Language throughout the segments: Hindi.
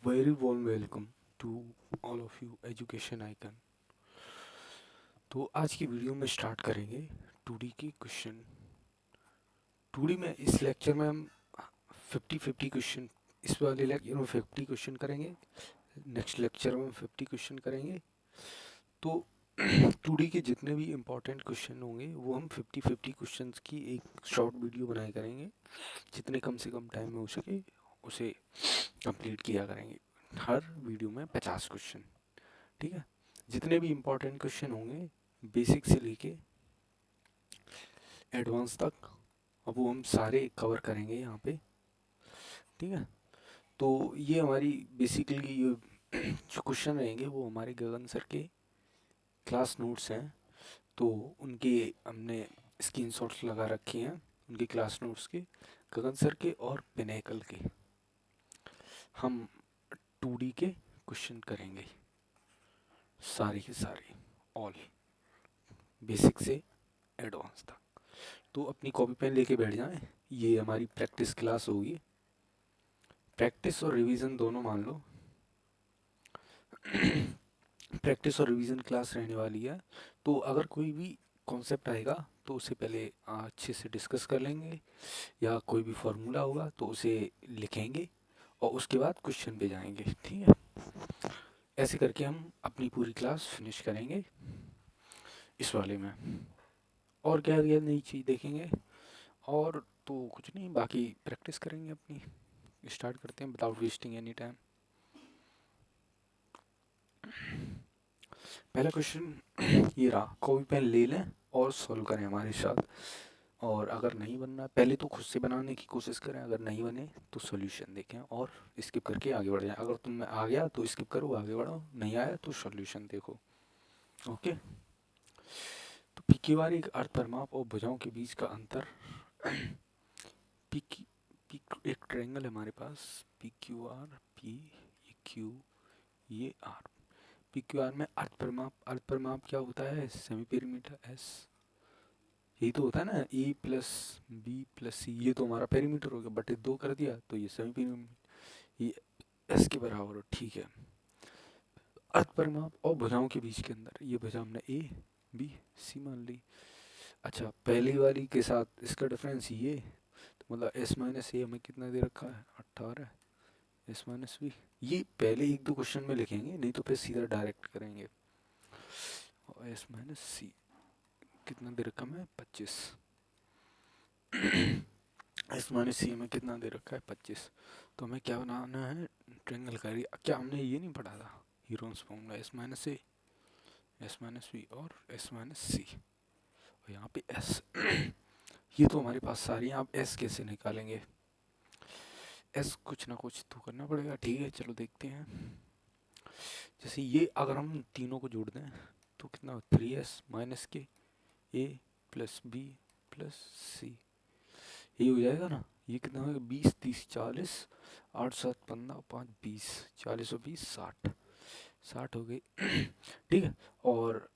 Very warm welcome to all of you education icon. तो आज की वीडियो में स्टार्ट करेंगे 2D के क्वेश्चन। 2D में इस लेक्चर में हम 50-50 क्वेश्चन, इस वाले लेक्चर में 50 क्वेश्चन करेंगे, नेक्स्ट लेक्चर में 50 क्वेश्चन करेंगे। तो 2D के जितने भी इम्पोर्टेंट क्वेश्चन होंगे वो हम 50-50 क्वेश्चंस की एक शॉर्ट वीडियो बनाया करेंगे। जितने कम से कम टाइम में हो सके उसे कंप्लीट किया करेंगे। हर वीडियो में 50 क्वेश्चन, ठीक है। जितने भी इम्पोर्टेंट क्वेश्चन होंगे बेसिक से लेके एडवांस तक, अब वो हम सारे कवर करेंगे यहाँ पे, ठीक है। तो ये हमारी बेसिकली ये जो क्वेश्चन रहेंगे वो हमारे गगन सर के क्लास नोट्स हैं। तो उनके हमने स्क्रीनशॉट्स लगा रखे हैं, उनके क्लास नोट्स के, गगन सर के और पिनेकल के। हम 2D के क्वेश्चन करेंगे सारे के सारे, ऑल, बेसिक से एडवांस तक। तो अपनी कॉपी पेन लेके बैठ जाएं, ये हमारी प्रैक्टिस क्लास होगी। प्रैक्टिस और रिवीजन दोनों मान लो। प्रैक्टिस और रिवीजन क्लास रहने वाली है। तो अगर कोई भी कॉन्सेप्ट आएगा तो उसे पहले अच्छे से डिस्कस कर लेंगे, या कोई भी फार्मूला होगा तो उसे लिखेंगे और उसके बाद क्वेश्चन पे जाएंगे, ठीक है। ऐसे करके हम अपनी पूरी क्लास फिनिश करेंगे इस वाले में। और क्या क्या नई चीज़ देखेंगे, और तो कुछ नहीं, बाकी प्रैक्टिस करेंगे अपनी। स्टार्ट करते हैं विदाउट वेस्टिंग एनी टाइम। पहला क्वेश्चन ये रहा, कॉपी पेन ले लें और सॉल्व करें हमारे साथ। और अगर नहीं बनना है पहले तो खुद से बनाने की कोशिश करें, अगर नहीं बने तो सॉल्यूशन देखें और स्किप करके आगे बढ़ जाएं। अगर तुम में आ गया तो स्किप करो, आगे बढ़ो, नहीं आया तो सॉल्यूशन देखो। ओके। तो पी क्यू आर एक अर्थ परिमाप और भुजाओं के बीच का अंतर। पी पी एक ट्रायंगल है हमारे पास, पी क्यू आर, पी, ये क्यू, ये आर। पी क्यू आर में अर्थ परिमाप क्या होता है? सेमी पेरीमीटर एस, यही तो होता है ना, ए प्लस बी प्लस सी, ये तो हमारा पेरीमीटर हो गया, बटे 2 कर दिया तो ये सेमी पेरीमीटर, ये एस के बराबर हो, ठीक है। अर्थ परिमाप और भुजाओं के बीच के अंदर, ये भुजा हमने ए बी सी मान ली। अच्छा, पहली वाली के साथ इसका डिफरेंस ये, तो मतलब एस माइनस ए हमें कितना दे रखा है? 18। एस माइनस बी, ये पहले एक दो क्वेश्चन में लिखेंगे, नहीं तो फिर सीधा डायरेक्ट करेंगे। और एस माइनस सी कितना दे रखा है? 25। एस माइनस सी में कितना दे रखा है? 25। तो हमें क्या बनाना है? ट्रायंगल का एरिया। क्या हमने ये नहीं पढ़ा था Heron's formula? S minus A, S minus B और एस माइनस सी, और यहाँ पे एस। ये तो हमारे पास सारी हैं। आप एस कैसे निकालेंगे? एस कुछ ना कुछ तो करना पड़ेगा, ठीक है, चलो देखते हैं। जैसे ये अगर हम तीनों को जोड़ दें तो कितना? 3s माइनस के ए प्लस बी प्लस सी, ये हो जाएगा ना। ये कितना होगा? 20 30 40, 8 7 15 5 20, 40 और 20 60, 60 हो गई। ठीक है। और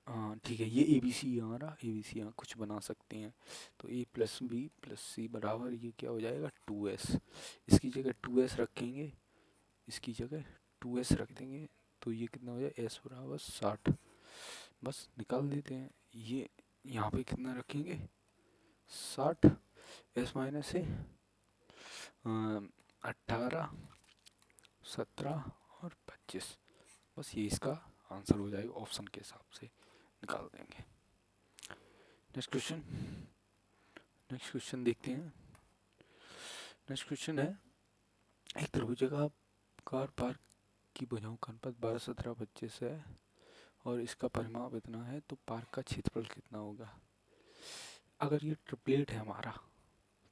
ठीक है, ये ए बी सी हमारा, ए बी सी यहाँ कुछ बना सकते हैं। तो ए प्लस बी प्लस सी बराबर ये क्या हो जाएगा? 2s। इसकी जगह 2s रखेंगे, इसकी जगह 2s रख देंगे, तो ये कितना हो जाए? एस बराबर 60। बस निकाल देते हैं। ये यहाँ पे कितना रखेंगे? 60, एस माइनस से 18, 17 और 25। बस ये इसका आंसर हो जाएगा, ऑप्शन के हिसाब से निकाल देंगे। नेक्स्ट क्वेश्चन, नेक्स्ट क्वेश्चन देखते हैं। नेक्स्ट क्वेश्चन है, एक त्रिभुजाकार पार्क की भुजाओं का अनुपात 12 17 25 है और इसका परिमाप इतना है, तो पार्क का क्षेत्रफल कितना होगा? अगर ये ट्रिपलेट है हमारा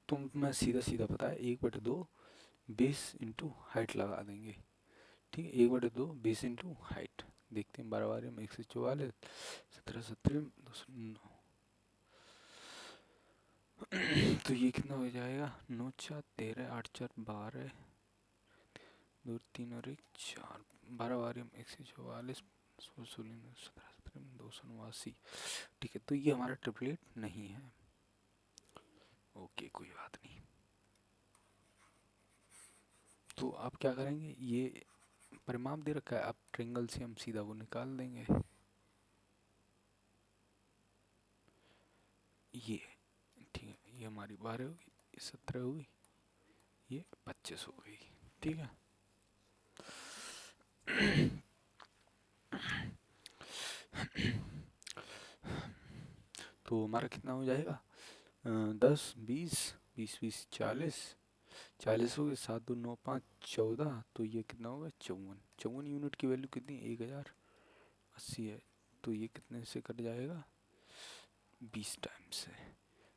तो मैं सीधा सीधा पता है 1/2 बेस इंटू हाइट लगा देंगे, ठीक है। 1/2 बेस इंटू हाइट। देखते हैं, 12 बार में 144, 17 17 209। तो ये कितना हो जाएगा? 9 4 13, 8 4 12, 2 3 और 1 4, 12 बार में 144, 16 16 17 17 289। ठीक है, तो ये हमारा ट्रिपलेट नहीं है। ओके, कोई बात नहीं। तो आप क्या करेंगे, ये परिमाप दे रखा है, अब ट्रायंगल से हम सीधा वो निकाल देंगे। ये ठीक है, ये हमारी 12 होगी, ये 17 होगी, ये 25 हो गई। ठीक है। तो हमारा कितना हो जाएगा, 10 20 20 20 40 40 हो गए, 7 2 9 5 14, तो ये कितना होगा 54। 54 यूनिट की वैल्यू कितनी, 1080 है, तो ये कितने से कट जाएगा, 20 टाइम से।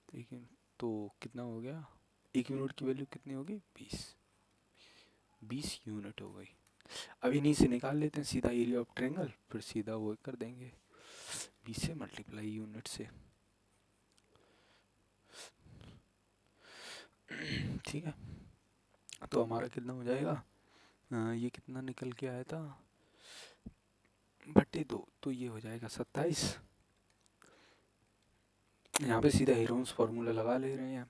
ठीक है, तो कितना हो गया, एक यूनिट की वैल्यू कितनी होगी, 20 यूनिट हो गई। अब इन्हीं से निकाल लेते हैं सीधा एरिया ऑफ ट्रायंगल, फिर सीधा वो कर देंगे 20 से मल्टीप्लाई यूनिट से। ठीक है, तो हमारा कितना हो जाएगा, ये कितना निकल के आया था, बटे 2, तो ये हो जाएगा 27। यहाँ पे सीधा हेरोन्स फार्मूला लगा ले रहे हैं।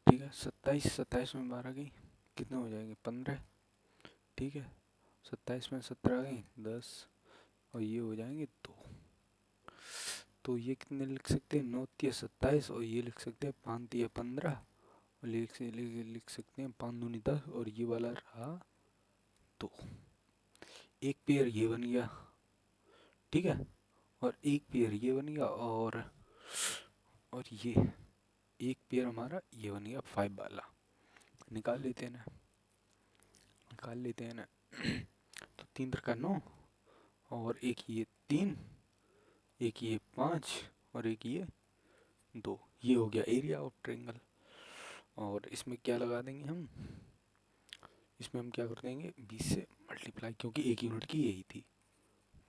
ठीक है, 27 27 में 12 गई, कितने हो जाएंगे 15। ठीक है, 27 में 17 गई 10, और ये हो जाएंगे 2। तो ये कितने लिख सकते हैं, 9 3 27, और ये लिख सकते हैं 5 3 15, और लिख सकते हैं 5 दूनी 10, और ये वाला रहा 2। एक पेयर ये बन गया। ठीक है, और एक पेयर ये बन गया, और ये एक पेयर हमारा ये बन गया 5 वाला। निकाल लेते हैं ना, निकाल लेते हैं ना। तो 3 का 9, और एक ये 3, एक ये 5, और एक ये 2, ये हो गया एरिया ऑफ ट्रायंगल। और इसमें क्या लगा देंगे हम, इसमें हम क्या कर देंगे 20 से मल्टीप्लाई, क्योंकि एक यूनिट की यही थी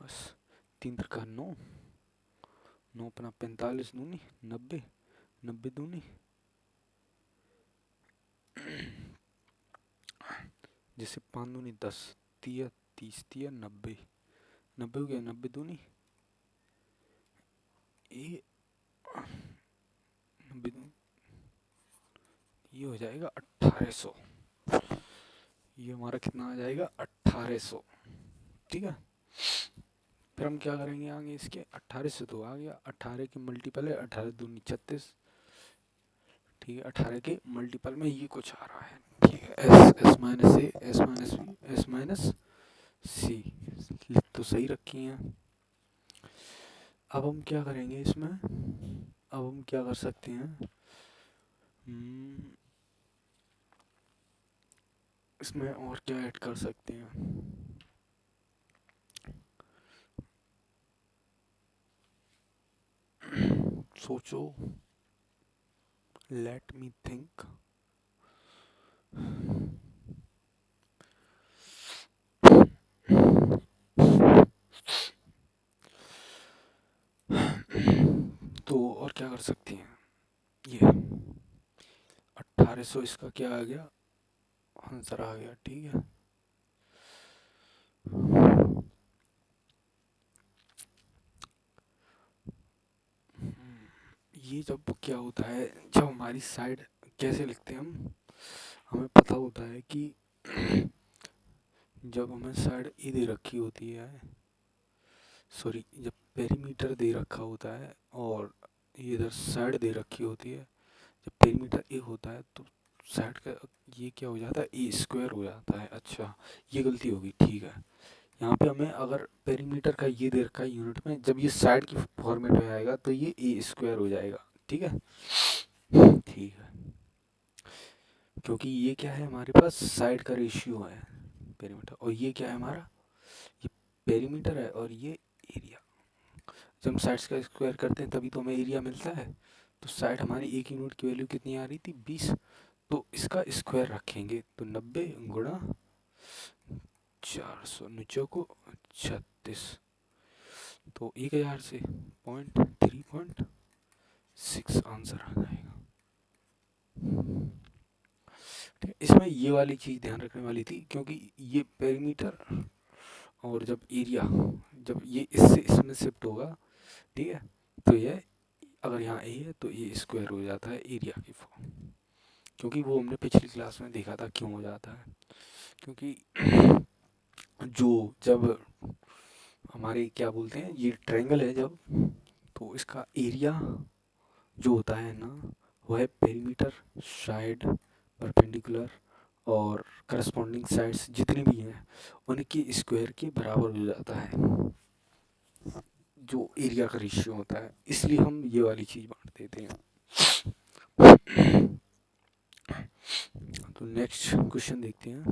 बस। 3 का 9, 9 अपना 45 दूनी 90, 90 दूनी जैसे 5 दूनी 10, 30 30 30 90, 90 हो गया, 90 दूनी ये 90 दूनी, ये हो जाएगा 1800। ये हमारा कितना आ जाएगा 1800। ठीक है, फिर हम क्या करेंगे आगे, इसके 18 से तो आ गया, 18 की मल्टीपल है 18 दूनी 36। ठीक है, 18 के मल्टीपल में ये कुछ आ रहा है। ठीक है, S minus A, S minus B, S minus C, लिख तो सही रखी हैं। अब हम क्या करेंगे इसमें, अब हम क्या कर सकते हैं, इसमें और क्या ऐड कर सकते हैं, सोचो, लेट मी थिंक। तो और क्या कर सकते हैं, ये 1800 इसका क्या आ गया, आंसर आ गया। ठीक है, ये जब क्या होता है, जब हमारी साइड कैसे लिखते हैं हम, हमें पता होता है कि जब हमें साइड ए दे रखी होती है, सॉरी जब पेरीमीटर दे रखा होता है और ये इधर साइड दे रखी होती है, जब पेरीमीटर ए होता है तो साइड का ये क्या हो जाता है, ए स्क्वायर हो जाता है। अच्छा, ये गलती होगी। ठीक है, यहाँ पे हमें अगर पेरीमीटर का ये दे रखा है यूनिट में, जब ये साइड की फॉर्मेट में आएगा तो ये ए स्क्वायर हो जाएगा। ठीक है, ठीक है, क्योंकि ये क्या है हमारे पास साइड का रेशियो है पेरीमीटर, और ये क्या है हमारा, ये पेरीमीटर है और ये एरिया। जब हम साइड्स का स्क्वायर करते हैं तभी तो हमें एरिया मिलता है। तो साइड हमारी एक यूनिट की वैल्यू कितनी आ रही थी, 20, तो इसका स्क्वायर रखेंगे तो 90 गुणा 400 नीचों को 36, तो 1000 से 3.6 आंसर आ जाएगा। ठीक है, इसमें ये वाली चीज़ ध्यान रखने वाली थी, क्योंकि ये पेरीमीटर और जब एरिया, जब ये इससे इसमें शिफ्ट होगा, ठीक है, तो ये अगर यहाँ ए है तो ये स्क्वायर हो जाता है एरिया की फॉर्म, क्योंकि वो हमने पिछली क्लास में देखा था क्यों हो जाता है। क्योंकि जो जब हमारे क्या बोलते हैं ये ट्रायंगल है जब, तो इसका एरिया जो होता है ना वो है पेरीमीटर, साइड, परपेंडिकुलर और करस्पॉन्डिंग साइड्स जितनी भी हैं उनके स्क्वायर के बराबर हो जाता है जो एरिया का रेशियो होता है, इसलिए हम ये वाली चीज़ बांट देते हैं। तो नेक्स्ट क्वेश्चन देखते हैं।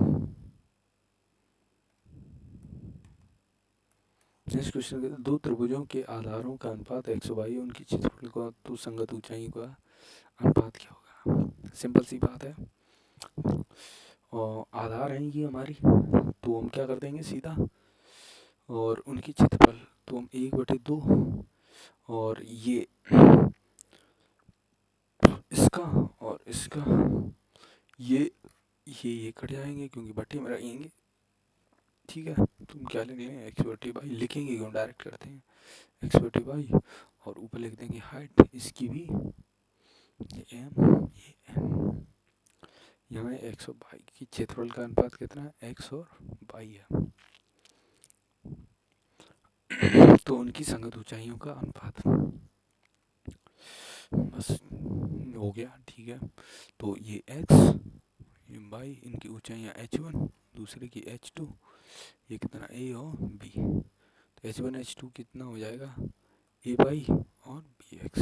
नेक्स्ट क्वेश्चन कहते हैं दो त्रिभुजों के आधारों का अनुपात x/y, उनकी क्षेत्रफल को तो संगत ऊंचाई का अनुपात क्या होगा। सिंपल सी बात है, और आधार हैं ये हमारी, तो हम क्या कर देंगे सीधा, और उनकी क्षेत्रफल तो हम 1/2, और ये इसका और इसका ये कट जाएंगे क्योंकि बट्टे में रहेंगे। ठीक है, तुम क्या लिख लेंगे, x/y लिखेंगे क्यों, डायरेक्ट करते हैं x/y, और ऊपर लिख देंगे हाइट इसकी भी, ये m, यहाँ x और y की क्षेत्रफल का अनुपात कितना है, x और y है, तो उनकी संगत ऊंचाइयों का अनुपात बस हो गया। ठीक है, तो ये x, ये y, इनकी ऊंचाइयाँ h1, दूसरे की h2, ये कितना a और b, तो h1 h2 कितना हो जाएगा a/y और bx,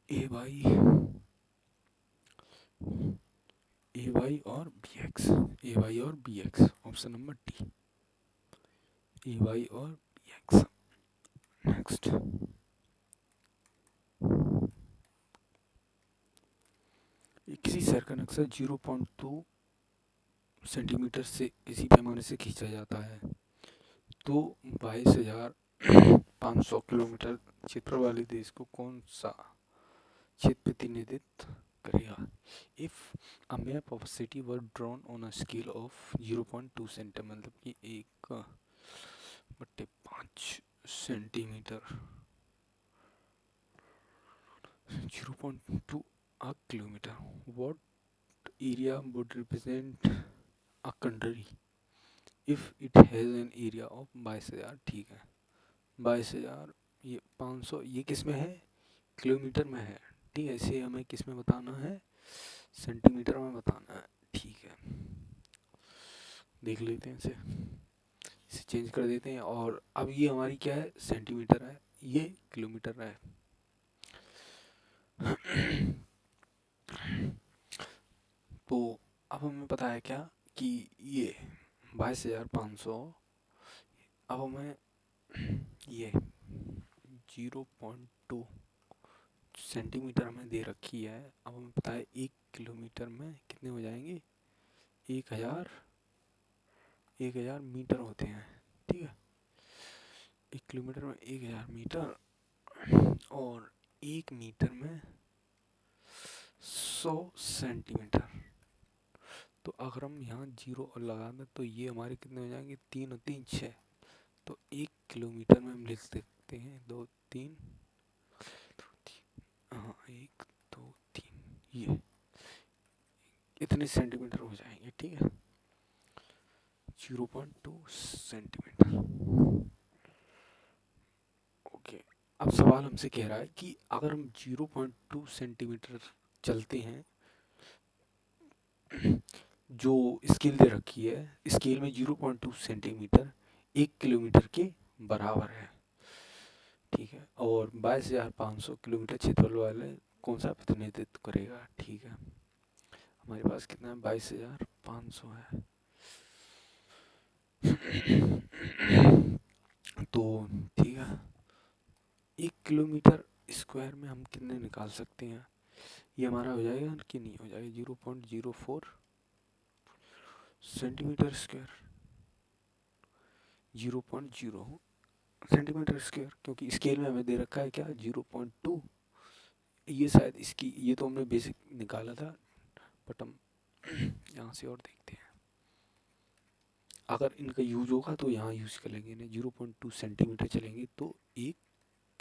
a/y और bx, option number D, a/y और bx। नेक्स्ट, किसी शहर का नक्शा 0.2 सेंटीमीटर से किसी पैमाने से खींचा जाता है तो 22,500 किलोमीटर क्षेत्र वाले देश को कौन सा क्षेत्र प्रतिनिधित्व करेगा। If a map of city were drawn on a scale of 0.2 centimetre, मतलब कि 1/5 centimetre, 0.2 a kilometer, what area would represent a country if it has an area of 22,000। ठीक है, 22,000, ये 500, ये किस में है, किलोमीटर में है। ठीक है, इसे हमें किस में बताना है, सेंटीमीटर में बताना है। ठीक है, देख लेते हैं इसे चेंज कर देते हैं, और अब ये हमारी क्या है, सेंटीमीटर है, ये किलोमीटर है। तो अब हमें पता है क्या कि ये 22,500, अब हमें ये 0.2 सेंटीमीटर हमें दे रखी है। अब हमें पता है 1 किलोमीटर में कितने हो जाएंगे, 1,000 मीटर होते हैं। ठीक है, 1 किलोमीटर में 1,000 मीटर, और 1 मीटर में 100 सेंटीमीटर। तो अगर हम यहाँ 0 और लगा दें तो ये हमारे कितने हो जाएंगे, 3 और 3 6, तो 1 किलोमीटर में हम लिख सकते हैं 2 3, हाँ 1 2 3, ये इतने सेंटीमीटर हो जाएंगे। ठीक है, 0.2 सेंटीमीटर। ओके, अब सवाल हमसे कह रहा है कि अगर हम 0.2 सेंटीमीटर चलते हैं, जो स्केल दे रखी है, स्केल में 0.2 सेंटीमीटर 1 किलोमीटर के बराबर है। ठीक है, और 22,500 किलोमीटर क्षेत्रफल वाले कौन सा प्रतिनिधित्व करेगा। ठीक है, हमारे पास कितना है, 22,500 है। तो ठीक है, 1 किलोमीटर स्क्वायर में हम कितने निकाल सकते हैं, ये हमारा हो जाएगा कि नहीं हो जाएगा, 0.04 सेंटीमीटर स्क्वायर, 0.0 सेंटीमीटर स्क्वायर, क्योंकि स्केल में हमें दे रखा है क्या, 0.2। ये शायद इसकी, ये तो हमने बेसिक निकाला था, बट हम यहाँ से और देखते हैं, अगर इनका यूज होगा तो यहाँ यूज करेंगे ना, 0.2 सेंटीमीटर चलेंगे तो 1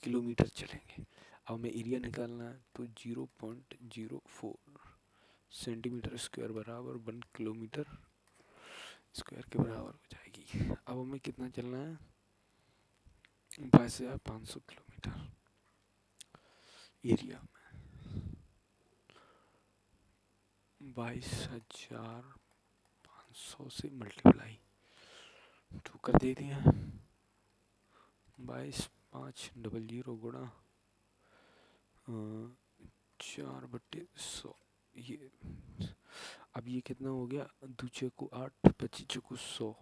किलोमीटर चलेंगे। अब हमें एरिया निकालना है, तो 0.04 सेंटीमीटर स्क्वायर बराबर 1 किलोमीटर स्क्वायर के बराबर हो जाएगी। अब हमें कितना चलना है, 22,500 किलोमीटर एरिया में 22,500 से मल्टीप्लाई 2 कर देते हैं, 22,500 गुणा 4/100। ये अब ये कितना हो गया, 2×8 25×100,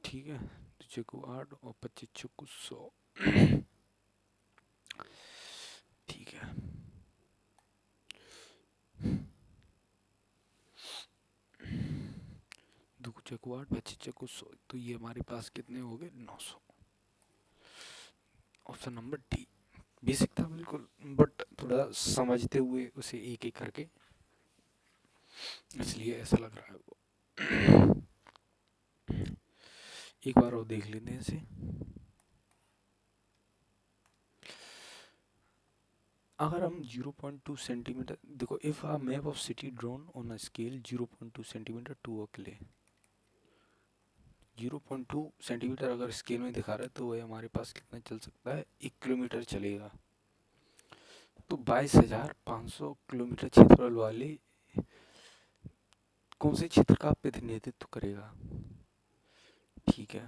ठीक है, 2×8 और 25×100, ठीक है। 2×8 25×100, तो ये हमारे पास कितने हो गए, 900। Option number D. बेसिक था बिल्कुल, बट थोड़ा समझते हुए उसे एक एक करके, इसलिए ऐसा लग रहा है वो। एक बार और देख लेते हैं इसे। अगर हम 0.2 सेंटीमीटर, देखो, if a map of city drawn on a scale 0.2 centimetre to a clay, 0.2 centimetre अगर स्केल में दिखा रहा है तो वह हमारे पास कितना चल सकता है, 1 किलोमीटर चलेगा। तो 22,500 किलोमीटर क्षेत्रफल वाले कौन से क्षेत्र का प्रतिनिधित्व करेगा, ठीक है।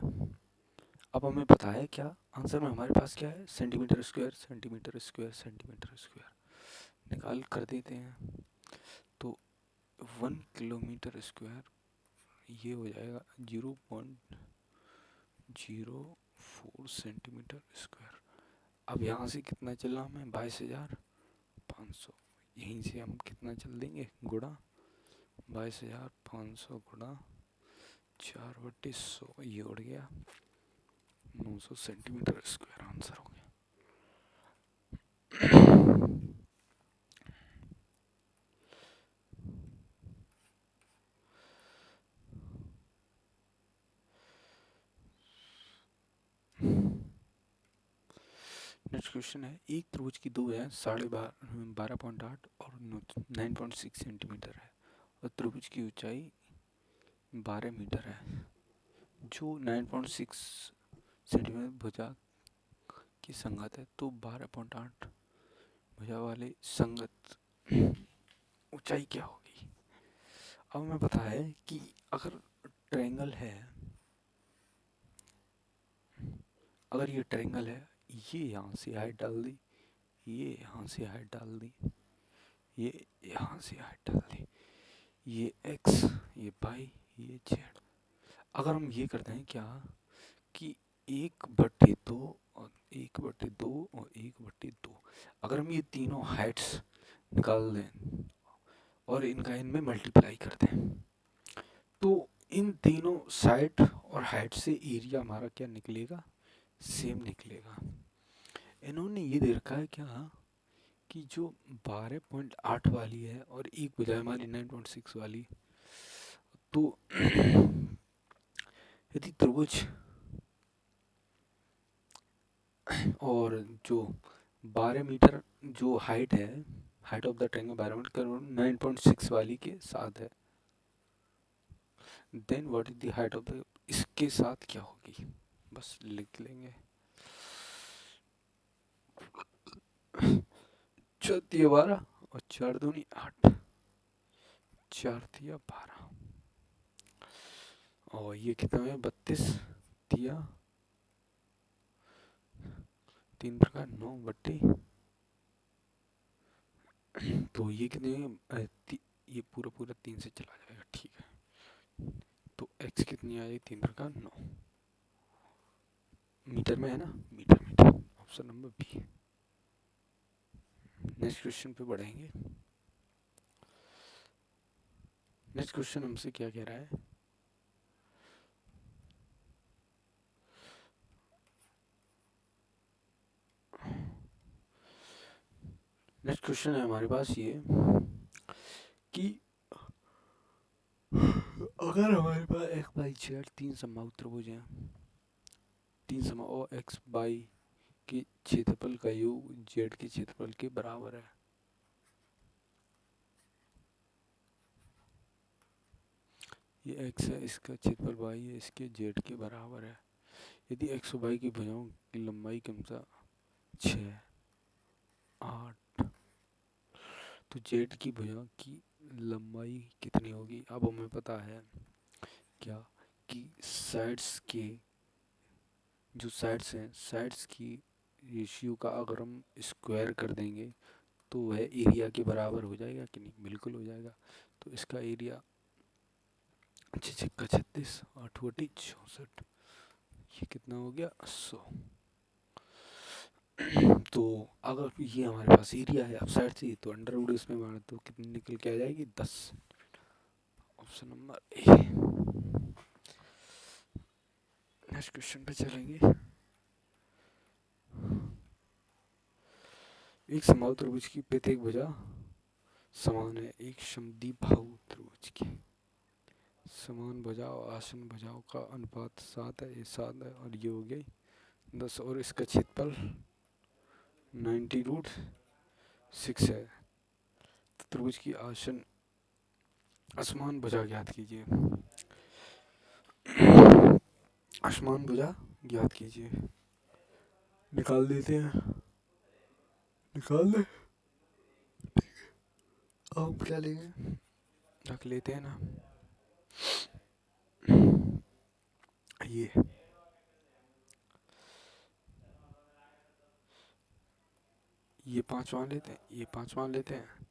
अब हमें पता है क्या आंसर में हमारे पास क्या है, centimetre square centimetre square centimetre square, निकाल कर देते हैं। तो 1 किलोमीटर स्क्वायर ये हो जाएगा 0.04 सेंटीमीटर स्क्वायर। अब यहाँ से कितना चलना हमें, 22,500, यहीं से हम कितना चल देंगे, गुणा 22,500 गुणा 4/100, ये उड़ गया 900 सेंटीमीटर स्क्वायर, आंसर हो गया। नेक्स्ट क्वेश्चन है, एक त्रिभुज की दो है 12.8 और 9.6 सेंटीमीटर है और त्रिभुज की ऊंचाई 12 मीटर है। जो 9.6 सेंटीमीटर भुजा की संगत है, तो 12.8 भुजा वाले संगत ऊंचाई क्या होगी। अब हमें पता है कि अगर ट्रायंगल है, अगर ये ट्रायंगल है, ये यहाँ से हाइट डाल दी, ये यहाँ से हाइट डाल दी, ये यहाँ से हाइट डाल दी, ये x, ये y, ये z। अगर हम ये करते हैं क्या कि 1/2 और 1/2 और 1/2, अगर हम ये तीनों हाइट्स निकाल दें और इनका इनमें मल्टीप्लाई कर दें, तो इन तीनों साइड और हाइट से एरिया हमारा क्या निकलेगा, सेम निकलेगा। इन्होंने ये दे रखा है क्या कि जो 12.8 वाली है और एक बजाय हमारी 9.6 वाली, तो यदि त्रिभुज और जो 12 मीटर जो हाइट है, height of the triangle 12 metre 9.6 वाली के साथ है, then what is the height of the, इसके साथ क्या होगी, बस लिख लेंगे। 4×12 और 4×2 8, 4×12 और ये कितना है, 32 3 प्रकार 9/, तो ये कितने, ये पूरा पूरा 3 से चला जाएगा, ठीक है। तो x कितनी आ जाएगी, 3×9 मीटर में है ना, metre metre, option number B. Next question पे बढ़ेंगे। नेक्स्ट क्वेश्चन हमसे क्या कह रहा है, नेक्स्ट क्वेश्चन है हमारे पास ये कि अगर हमारे पास x y z 3 समबाहु त्रिभुज हैं, 3 समबाहु और x y के क्षेत्रफल का योग जेड के क्षेत्रफल के बराबर है। ये एक्स है, इसका क्षेत्रफल वाई है, इसके जेड के बराबर है। यदि एक्स और वाई की भुजाओं की लंबाई क्रमशः 6, 8, तो जेड की भुजा की लंबाई कितनी होगी? अब हमें पता है क्या कि साइड्स के जो साइड्स हैं, साइड्स की रेशियो का अगर हम स्क्वायर कर देंगे तो वह एरिया के बराबर हो जाएगा कि नहीं? बिल्कुल हो जाएगा। तो इसका एरिया 6 36 8 64, ये कितना हो गया? 100। तो अगर ये हमारे पास एरिया है, अब साइड से तो अंडर रूट इसमें मारे तो कितनी निकल के आ जाएगी? 10। Option number A. Next question पे चलेंगे। एक समबाहु त्रिभुज की प्रत्येक भुजा समान है। एक समद्विबाहु त्रिभुज की समान भुजा और आसन भुजाओं का अनुपात 7 है, ये 7 है और ये हो गई 10 और इसका क्षेत्रफल 90√6 है। तो त्रिभुज की आसन असमान भुजा ज्ञात कीजिए। असमान भुजा ज्ञात कीजिए। निकाल देते हैं, निकाल दे। अब क्या लेंगे? रख लेते हैं ना, ये 5 मान लेते हैं, ये 5 मान लेते हैं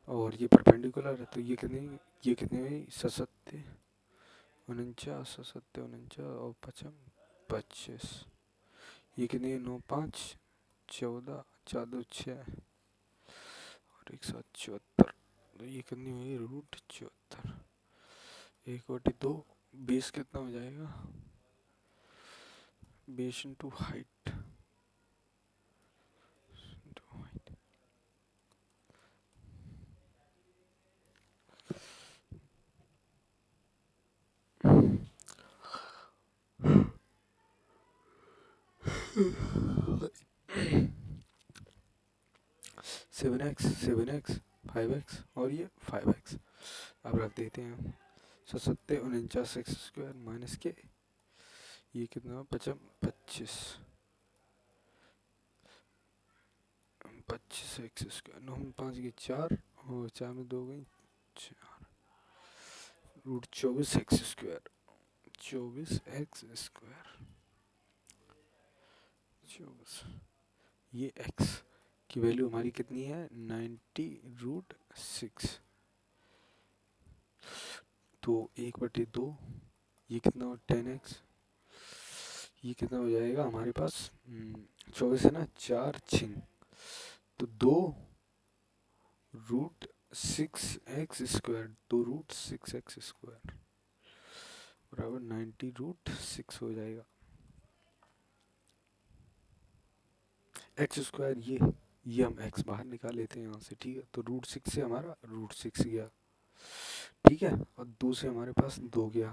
और ये परपेंडिकुलर है, तो ये कितनी हुई? 7 49 7 49 और 5 25। ये कितनी? 9 5 14 4 2 6 और 174। तो ये कितनी हुई? √74। 1/2 बेस कितना हो जाएगा? Base into height. 7x 7x 5x और ये 5x। अब रख देते हैं। 7 49 एक्स स्क्वायर माइनस के ये कितना? 25 एक्स स्क्वायर। 9 में 5 गई 4 और 4 में 2 गई 4 √24 एक्स स्क्वायर। 24 x square 24। ये x की वैल्यू हमारी कितनी है? 90√6। तो 1/2 ये कितना हो? 10x। ये कितना हो जाएगा हमारे पास? 24 है ना, 4 छिंग तो 2√6 एक्स स्क्वायर, 2√6 एक्स स्क्वायर बराबर 90√6 हो जाएगा। एक्स स्क्वायर ये हम एक्स बाहर निकाल लेते हैं यहाँ से, ठीक है। तो √6 से हमारा √6 गया, ठीक है, और 2 से हमारे पास 2 गया,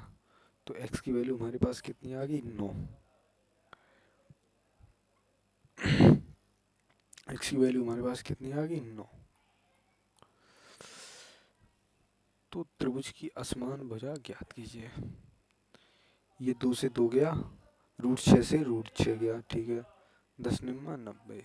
तो एक्स की वैल्यू हमारे पास कितनी आ गई? 9। एक्स की वैल्यू हमारे पास कितनी आ गई? 9। तो त्रिभुज की असमान भुजा ज्ञात कीजिए। ये 2 से 2 गया, √6 से √6 गया, ठीक है। 10 निम्मा 90।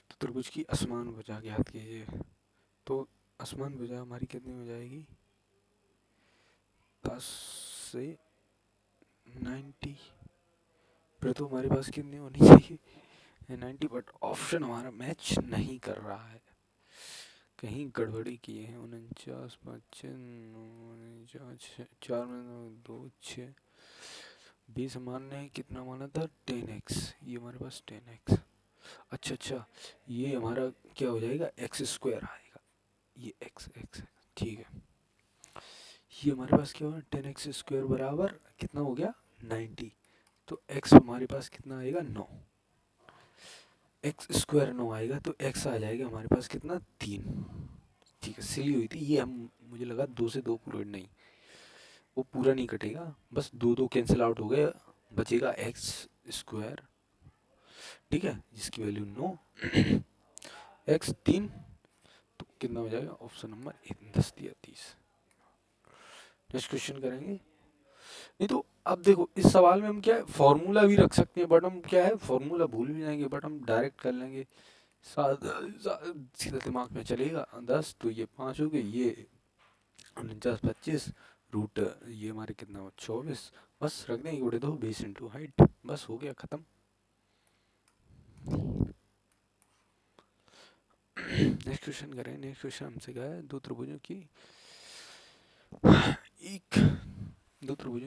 तो त्रिभुज की असमान भुजा ज्ञात कीजिए। तो असमान भुजा हमारी कितनी हो जाएगी? 10 से 90। फिर तो हमारे पास कितनी होनी चाहिए? 90, बट ऑप्शन हमारा मैच नहीं कर रहा है, कहीं गड़बड़ी किए हैं। 49 5 49 4 में 2 6 20 मानने कितना माना था? 10x। ये हमारे पास 10x। अच्छा, ये हमारा क्या हो जाएगा? एक्स स्क्वायर आएगा, ये एक्स एक्स, ठीक है। ये हमारे पास क्या होगा? 10x स्क्वायर बराबर कितना हो गया? 90। तो x हमारे पास कितना आएगा 9, एक्स स्क्वायर 9 आएगा तो x आ जाएगा हमारे पास कितना 3। ठीक है, सिली हुई थी ये, हम मुझे लगा 2 से 2 पूरा, नहीं वो पूरा नहीं कटेगा, बस 2 2 कैंसिल आउट हो गए, बचेगा एक्स स्क्वायर, ठीक है, जिसकी वैल्यू 9 एक्स 3, तो कितना हो जाएगा ऑप्शन नंबर 10 दिया 30। नेक्स्ट क्वेश्चन करेंगे। नहीं तो अब देखो इस सवाल में हम क्या है फॉर्मूला भी रख सकते हैं, बट हम क्या है फॉर्मूला भूल भी जाएंगे, बट हम डायरेक्ट कर लेंगे, सीधा दिमाग में चलेगा। 10 तो ये 5 हो गए, ये 49 25 रूट ये हमारे कितना हो 24, बस रख देंगे गुड़े दो बेस इंटू हाइट, बस हो गया खत्म। नेक्स्ट क्वेश्चन करें। नेक्स्ट क्वेश्चन हमसे कहा है दो त्रिभुजों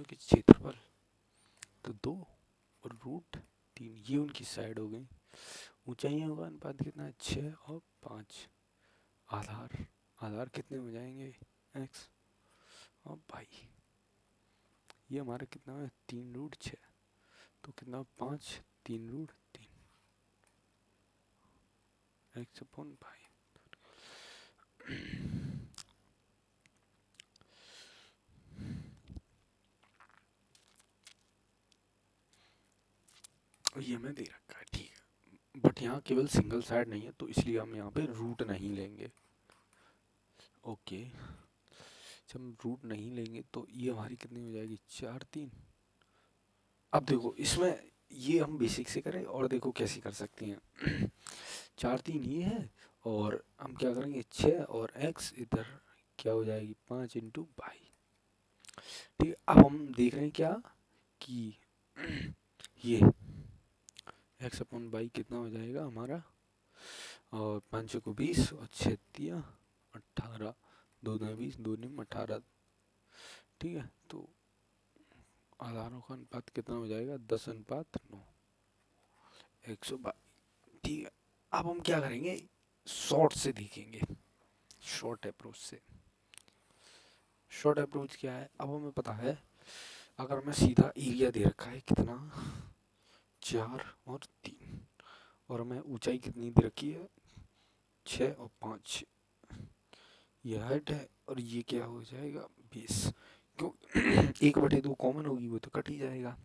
की क्षेत्रफल तो 2 और रूट 3, ये उनकी साइड हो गई। ऊंचाइयों का अनुपात कितना है 6 और 5। आधार कितने हो जाएंगे x और भाई ये हमारा कितना है 3 रूट 6, तो कितना 5 3 रूट 3 x अपॉन भाई। ये हमें दे रखा है, ठीक है, बट यहाँ केवल सिंगल साइड नहीं है तो इसलिए हम यहाँ पे रूट नहीं लेंगे। ओके, जब हम रूट नहीं लेंगे तो ये हमारी कितनी हो जाएगी 4 3। अब देखो इसमें ये हम बेसिक से करें और देखो कैसे कर सकते हैं 4 3 ये है, और हम क्या करेंगे 6 और x इधर क्या हो जाएगी 5 इंटू बाई। ठीक है, अब हम देख रहे हैं क्या कि ये x अपॉन बाई कितना हो जाएगा हमारा, और 5 को 20 और 6 दिया 18, 2 2 20 2 निम 18। ठीक है, तो आधारों का अनुपात कितना हो जाएगा 10 अनुपात 9 122। ठीक है, अब हम क्या करेंगे शॉर्ट से देखेंगे, शॉर्ट अप्रोच से। शॉर्ट अप्रोच क्या है, अब हमें पता है अगर मैं सीधा एरिया दे रखा है कितना 4 और 3, और हमें ऊंचाई कितनी दे रखी है 6 और 5, ये हाइट है, और ये क्या हो जाएगा 20, क्यों 1/2 कॉमन होगी वो तो कट ही जाएगा।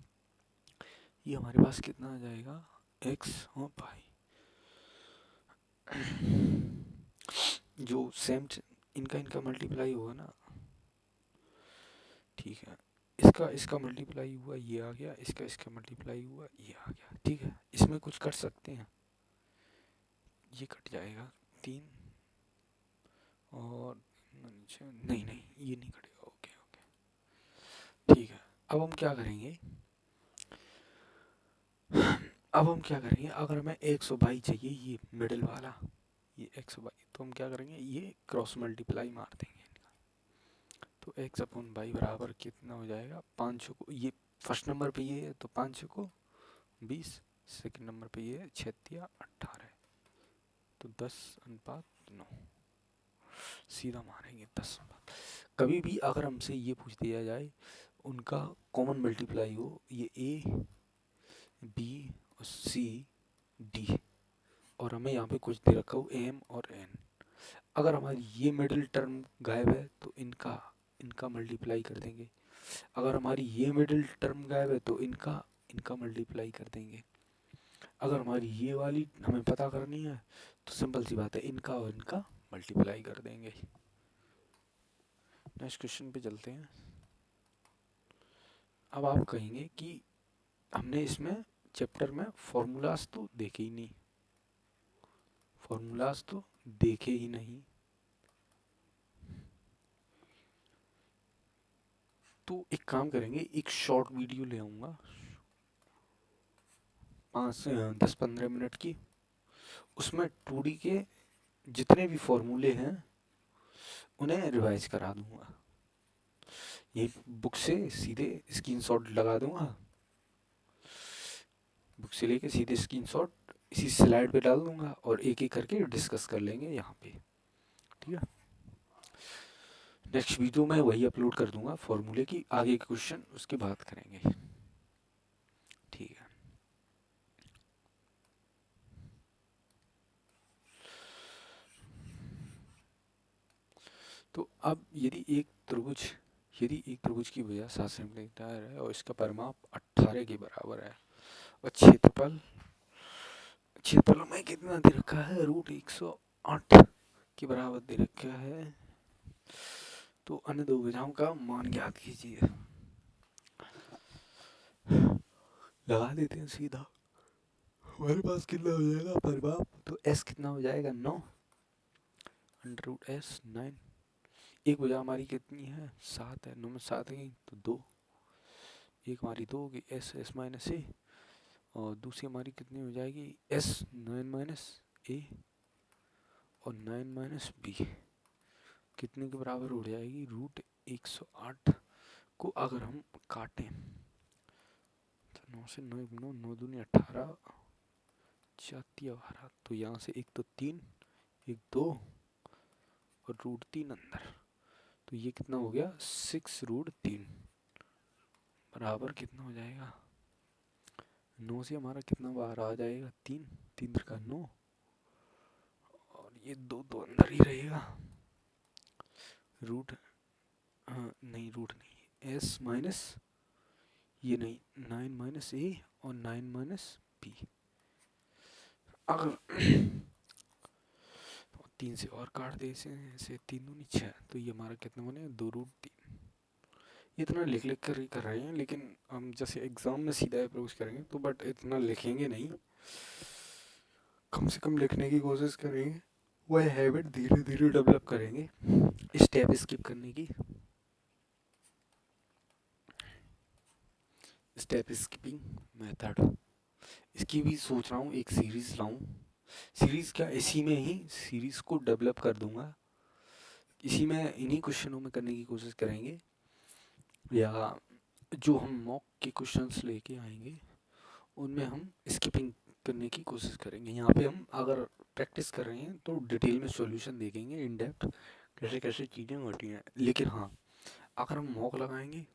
ये हमारे पास कितना आ जाएगा x और पाई, जो सेम इनका इनका मल्टीप्लाई होगा ना, ठीक है, इसका मल्टीप्लाई हुआ ये आ गया, इसका मल्टीप्लाई हुआ ये आ गया। ठीक है, इसमें कुछ कर सकते हैं, ये कट जाएगा 3 और नहीं नहीं ये नहीं कटेगा। ओके ओके ठीक है, अब हम क्या करेंगे अगर हमें 122 चाहिए ये मिडिल वाला, ये 122, तो हम क्या करेंगे ये क्रॉस मल्टीप्लाई मार देंगे इनका, तो x अपॉन बाई बराबर कितना हो जाएगा 5 को, ये फर्स्ट नंबर पे ये है तो 5 को 20, सेकंड नंबर पे ये है 6 या 18, तो 10 अनुपात 9, सीधा मारेंगे 10 अनुपात। कभी भी अगर हमसे ये पूछ दिया जाए उनका कॉमन मल्टीप्लाई हो, ये a b और c d, और हमें यहाँ पे कुछ दे रखा हो m और n, अगर हमारी ये मिडिल टर्म गायब है तो इनका इनका मल्टीप्लाई कर देंगे, अगर हमारी ये मिडिल टर्म गायब है तो इनका इनका मल्टीप्लाई कर देंगे, अगर हमारी ये वाली हमें पता करनी है तो सिंपल सी बात है इनका और इनका मल्टीप्लाई कर देंगे। नेक्स्ट क्वेश्चन पे चलते हैं। अब आप कहेंगे कि हमने इसमें चैप्टर में फॉर्मूलाज तो देखे ही नहीं, तो एक काम करेंगे एक शॉर्ट वीडियो ले आऊँगा 5 से 10-15 मिनट की, उसमें 2D के जितने भी फॉर्मूले हैं उन्हें रिवाइज करा दूंगा, ये बुक से सीधे स्क्रीनशॉट लगा दूंगा, बुक से लेके सीधे स्क्रीनशॉट इसी स्लाइड पे डाल दूंगा और एक एक करके डिस्कस कर लेंगे यहाँ पे। ठीक है, नेक्स्ट वीडियो में वही अपलोड कर दूंगा फॉर्मूले की, आगे के क्वेश्चन उसके बाद करेंगे। तो अब यदि एक त्रिभुज की भुजा 7 सेंटीमीटर है और इसका परिमाप 18 के बराबर है और क्षेत्रफल हमें कितना दे रखा है, रूट 108 के बराबर दे रखा है, तो अन्य दो भुजाओं का मान ज्ञात कीजिए। लगा देते हैं सीधा। हमारे पास कितना हो जाएगा परिमाप, तो s कितना हो जाएगा 9 अंडर रूट s 9। एक भुजा हमारी कितनी है 7 है, 9 में 7 गई तो 2, एक हमारी 2 होगी s माइनस a, और दूसरी हमारी कितनी हो जाएगी s 9 माइनस a और 9 माइनस b कितने के बराबर हो जाएगी, रूट 108 को अगर हम काटें तो 9 से 9 गुना 9 दूनी 18 4 12, तो यहाँ से एक तो 3 एक 2 और रूट 3 अंदर, तो ये कितना हो गया 6 रूट 3 बराबर कितना हो जाएगा, 9 से हमारा कितना बाहर आ जाएगा 3, 3 का 9 और ये 2 2 अंदर ही रहेगा, रूट नहीं रूट नहीं s माइनस ये नहीं 9 माइनस a और 9 माइनस b, अगर 3 से और काट दे इसे 3 दूनी 6, तो ये हमारा कितना बने 2 रूट 3। इतना लिख लिख कर ही कर रहे हैं, लेकिन हम जैसे एग्जाम में सीधा अप्रोच करेंगे तो बट इतना लिखेंगे नहीं, कम से कम लिखने की कोशिश करेंगे, वह हैबिट धीरे धीरे डेवलप करेंगे स्टेप स्किप करने की। स्टेप स्किपिंग मेथड, इसकी भी सोच रहा हूँ एक सीरीज लाऊं, सीरीज क्या इसी में ही सीरीज को डेवलप कर दूंगा, इसी में इन्हीं क्वेश्चनों में करने की कोशिश करेंगे, या जो हम मॉक के क्वेश्चंस लेके आएंगे उनमें हम स्किपिंग करने की कोशिश करेंगे। यहाँ पे हम अगर प्रैक्टिस कर रहे हैं तो डिटेल में सॉल्यूशन देखेंगे इन डेप्थ कैसे कैसे चीज़ें होती हैं, लेकिन हाँ अगर हम मॉक लगाएंगे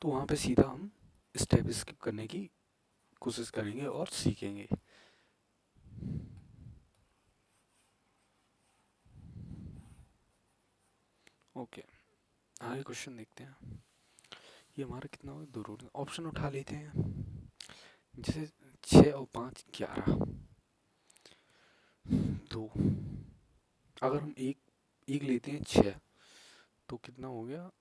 तो वहाँ पे सीधा हम स्टेप स्किप करने की कोशिश करेंगे और सीखेंगे। ओके, आगे क्वेश्चन देखते हैं। ये हमारा कितना होगा 2 रूट, ऑप्शन उठा लेते हैं, जैसे 6 और 5 11 2, अगर हम एक लेते हैं 6 तो कितना हो गया,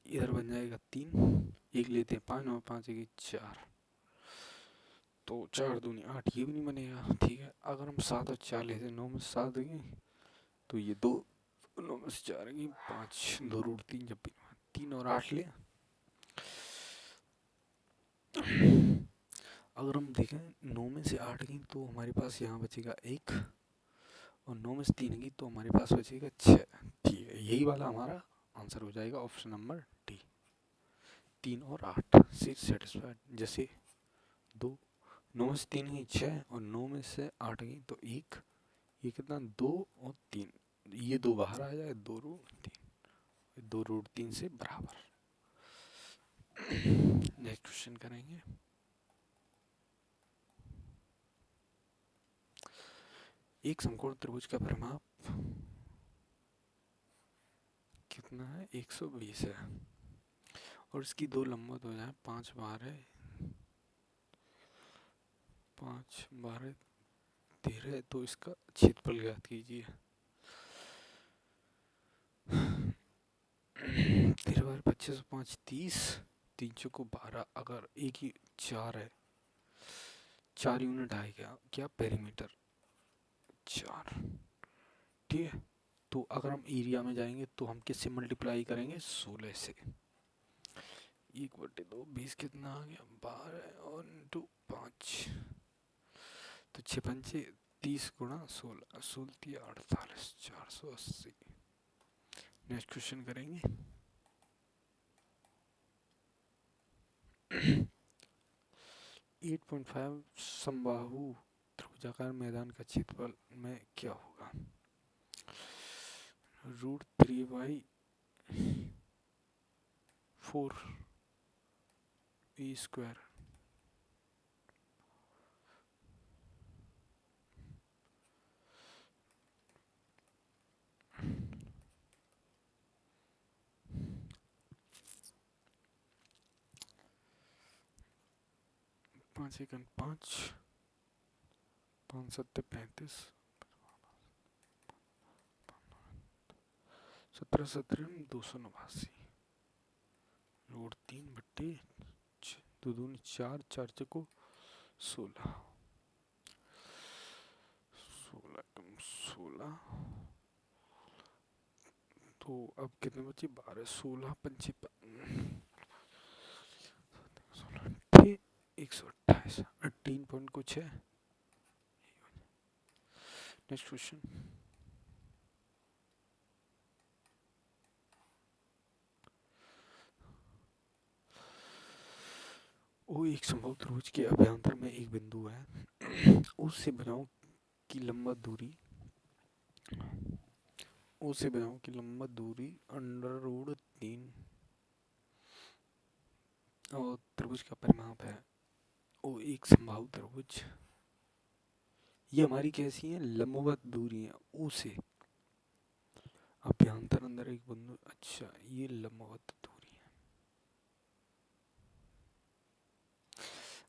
इधर बन जाएगा 3, एक लेते हैं 5 और 5 एक 4, तो 4 दूनी 8, ये भी नहीं बनेगा, ठीक है। अगर हम 7 और 4 लेते हैं 9 में 7 गई तो ये 2, 9 में से 4 गई 5, 2 रूट 3, जब भी 3 और 8 ले, अगर हम देखें 9 में से 8 गई तो हमारे पास यहाँ बचेगा 1 और 9 में से 3 गई तो हमारे पास बचेगा 6, ठीक है। यही वाला हमारा आंसर हो जाएगा ऑप्शन नंबर डी, 3 और 8 से सेटिस्फाइड। जैसे 2, 9 में से 3 गई 6 और 9 में से 8 गई तो 1, ये कितना 2 और 3, ये 2 बाहर आ जाए 2 रूट 3, 2 रूट 3 से बराबर। नेक्स्ट क्वेश्चन करेंगे। एक समकोण त्रिभुज का परिमाप कितना है 120 है और इसकी दो लंबवत हो जाए 5 बार है 5 12 13, तो इसका क्षेत्रफल ज्ञात कीजिए। 13 बार 25 5 30, 3 चौको 12, अगर एक ही 4 है, 4 यूनिट आएगा क्या पेरीमीटर 4, ठीक है। तो अगर हम एरिया में जाएंगे तो हम किससे मल्टीप्लाई करेंगे 16 से, 1/2 20 कितना आ गया 12 और इंटू 5, तो 6 पंचे 30 गुणा 16 16 48 480। नेक्स्ट क्वेश्चन करेंगे। 8.5 समबाहु त्रिभुजाकार मैदान का क्षेत्रफल में क्या होगा, रूट 3/4 e² 5 एकम 5, 5 सत्ते 35, 17 17 289, रूट 3/6, दो दूनी 4, 4 चको 16, 16 कम 16, तो अब कितने बचे 12, 16 पंचे 128, 18 पॉइंट कुछ है। Next question. वो एक संभव त्रिभुज के अभ्यंतर में एक बिंदु है, उससे बनाओ की लंबा दूरी, उससे बनाओ की लंबा दूरी √3 और त्रिभुज का परिमाप है। वो एक संभाव त्रिभुज, ये हमारी कैसी है, लंबवत दूरी है, उसे अभ्यंतर अंदर एक बिंदु, अच्छा ये लंबवत दूरी है।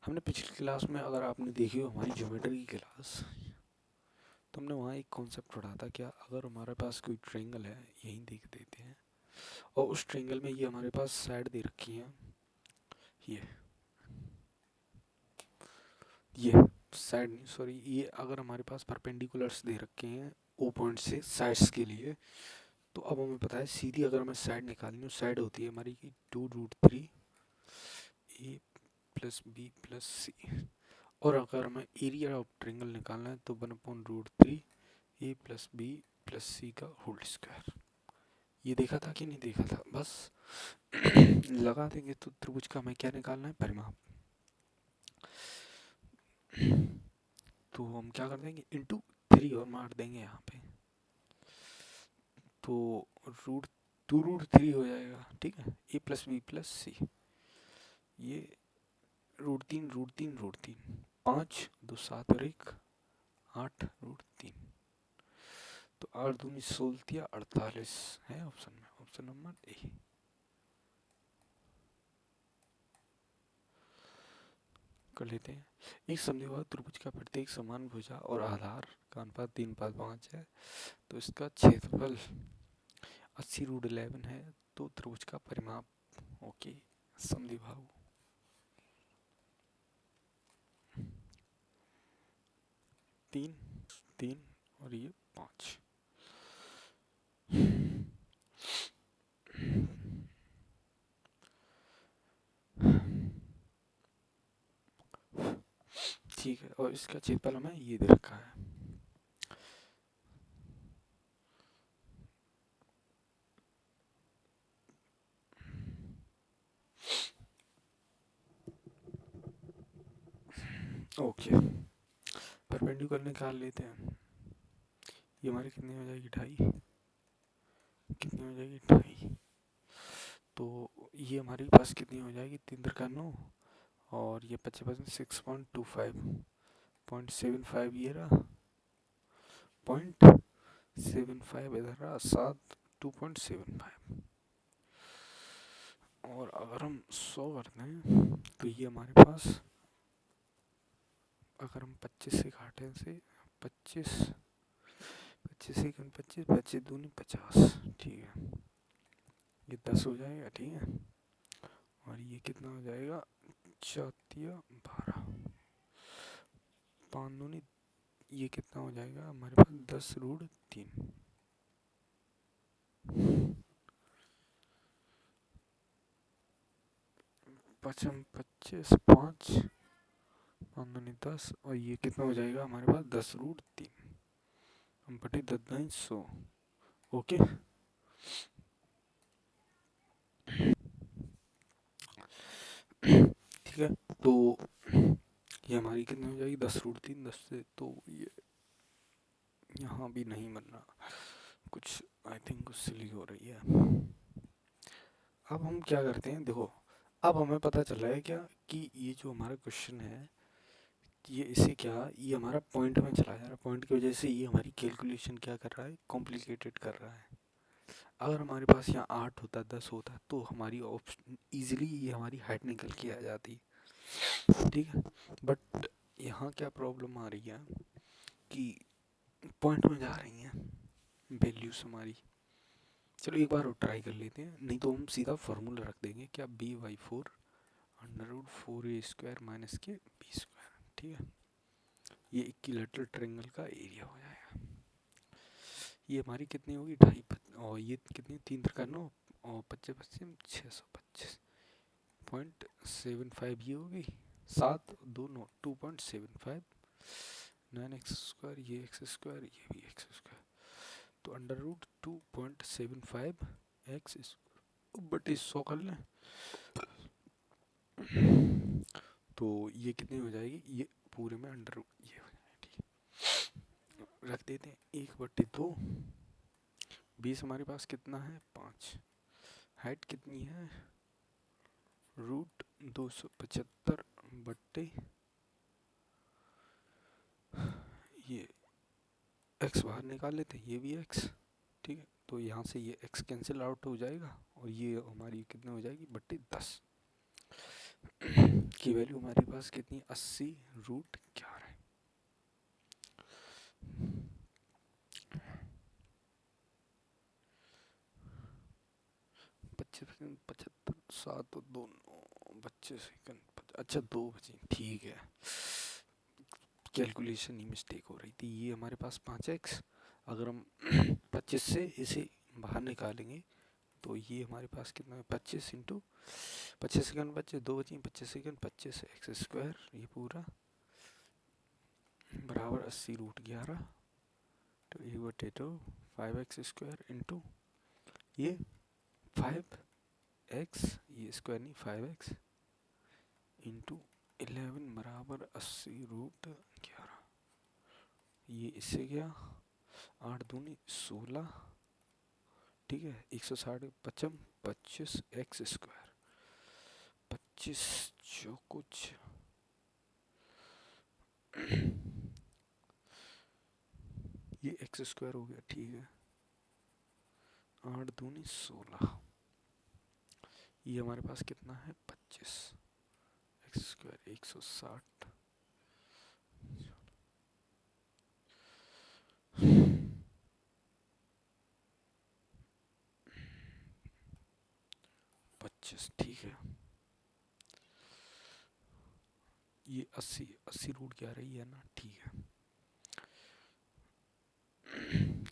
हमने पिछली क्लास में, अगर आपने देखी हो हमारी ज्योमेट्री की क्लास, तो हमने वहाँ एक कॉन्सेप्ट पढ़ा था, क्या अगर हमारे पास कोई ट्रायंगल है, यही देख देते हैं, और उस ट्रायंगल में ये हमारे पास साइड दे रखी है, ये साइड नहीं, सॉरी, ये अगर हमारे पास परपेंडिकुलर्स दे रखे हैं ओ पॉइंट से साइड्स के लिए, तो अब हमें पता है सीधी अगर हमें साइड निकालनी हो, साइड होती है हमारी 2√3 ए प्लस बी प्लस सी, और अगर हमें एरिया ऑफ ट्रायंगल निकालना है तो 1/√3 ए प्लस बी प्लस सी का होल स्क्वायर। ये देखा था कि नहीं देखा था, बस लगा देंगे तो त्रिभुज का हमें क्या निकालना है, परिमाप। तो हम क्या कर देंगे, इंटू 3 और मार देंगे यहाँ पे, तो √2√3 हो जाएगा, ठीक है, ए प्लस बी प्लस सी, ये √3 5 2 7 और 1 8 √3, तो 8 दूनी 16 या 48 है ऑप्शन में, ऑप्शन नंबर ए। कर लेते हैं। एक समद्विबाहु त्रिभुज का प्रत्येक समान भुजा और आधार का अनुपात 3:5 है, तो इसका क्षेत्रफल 80√11 है, तो त्रिभुज का परिमाप, ओके, समद्विबाहु 3 3 और ये 5। ठीक है, और इसका क्षेत्रफल हमें ये दे रखा है, ओके। परपेंडिकुलर निकाल लेते हैं, ये हमारी कितनी हो जाएगी, 2.5, कितनी हो जाएगी 2.5, तो ये हमारे पास कितनी हो जाएगी, 3 और ये 55 6.25, 0.75 ये रहा, 0.75 इधर रहा, 7 2.75, और अगर हम 100 करते हैं तो ये हमारे पास, अगर हम 25 से काटें से 25 25 सेकंड 25 25 दूनी 50, ठीक है, ये 10 हो जाएगा, ठीक है, और ये कितना हो जाएगा, 4×12, 5 दूनी, ये कितना हो जाएगा हमारे पास, 10√3, 25 5 5 दूनी 10, और ये कितना हो जाएगा हमारे पास, 10√3, हम बटे 10×100, ओके। ठीक है, तो ये हमारी कितनी हो जाएगी, 10√3, 10 से, तो ये यहाँ भी नहीं बन रहा, कुछ आई थिंक कुछ सिली हो रही है। अब हम क्या करते हैं, देखो, अब हमें पता चला है क्या, कि ये जो हमारा क्वेश्चन है, ये इसे क्या, ये हमारा पॉइंट में चला जा रहा है, पॉइंट की वजह से ये हमारी कैलकुलेशन क्या कर रहा है, कॉम्प्लिकेटेड कर रहा है। अगर हमारे पास यहाँ 8 होता, 10 होता, तो हमारी ऑप्शन ईजिली ये हमारी हाइट निकल के आ जाती, ठीक है। बट यहाँ क्या प्रॉब्लम आ रही है कि पॉइंट में जा रही हैं वैल्यूज हमारी। चलो एक बार और ट्राई कर लेते हैं, नहीं तो हम सीधा फार्मूला रख देंगे क्या, b/4 √4a² माइनस के b²। ठीक है, ये इक्विलैटरल ट्रायंगल का एरिया हो जाएगा। ये हमारी कितनी होगी, 2.5, और ये कितनी, 3×9 और 25 625.75 ये होगी। 7×2 2.75, 9x², ये x², ये भी x², तो √2.75 x बटे 100 कर लें तो ये कितनी हो जाएगी, ये पूरे में अंडर रूट ये हो जाएगी। ठीक है, रख देते हैं 1/2। बेस हमारे पास कितना है, 5। हाइट कितनी है, √275 बट्टे ये x बाहर निकाल लेते हैं, ये भी x। ठीक है, तो यहाँ से ये x कैंसिल आउट हो जाएगा और ये हमारी कितनी हो जाएगी, बट्टे 10 की वैल्यू हमारे पास कितनी, 80√11 है। 25 75 7 और 2 9 25 सेकंड, अच्छा 2 बचे, ठीक है, कैलकुलेशन ही मिस्टेक हो रही थी। ये हमारे पास 5x, अगर हम 25 से इसे बाहर निकालेंगे तो ये हमारे पास कितना है, 25 इंटू 25 सेकंड बचे, 2 बची, 25 सेकंड 25 x², ये पूरा बराबर 80√11, तो 1/2 5x² इंटू ये 5x, ये स्क्वायर नहीं 5x इंटू 11 बराबर 80√11। ये इससे गया 8 दूनी 16, ठीक है, 160 पचम 25x², 25 जो कुछ ये x² हो गया। ठीक है, 8 दूनी 16, ये हमारे पास कितना है, 25x² 160, ठीक है, ये 80√11 ही है ना। ठीक है,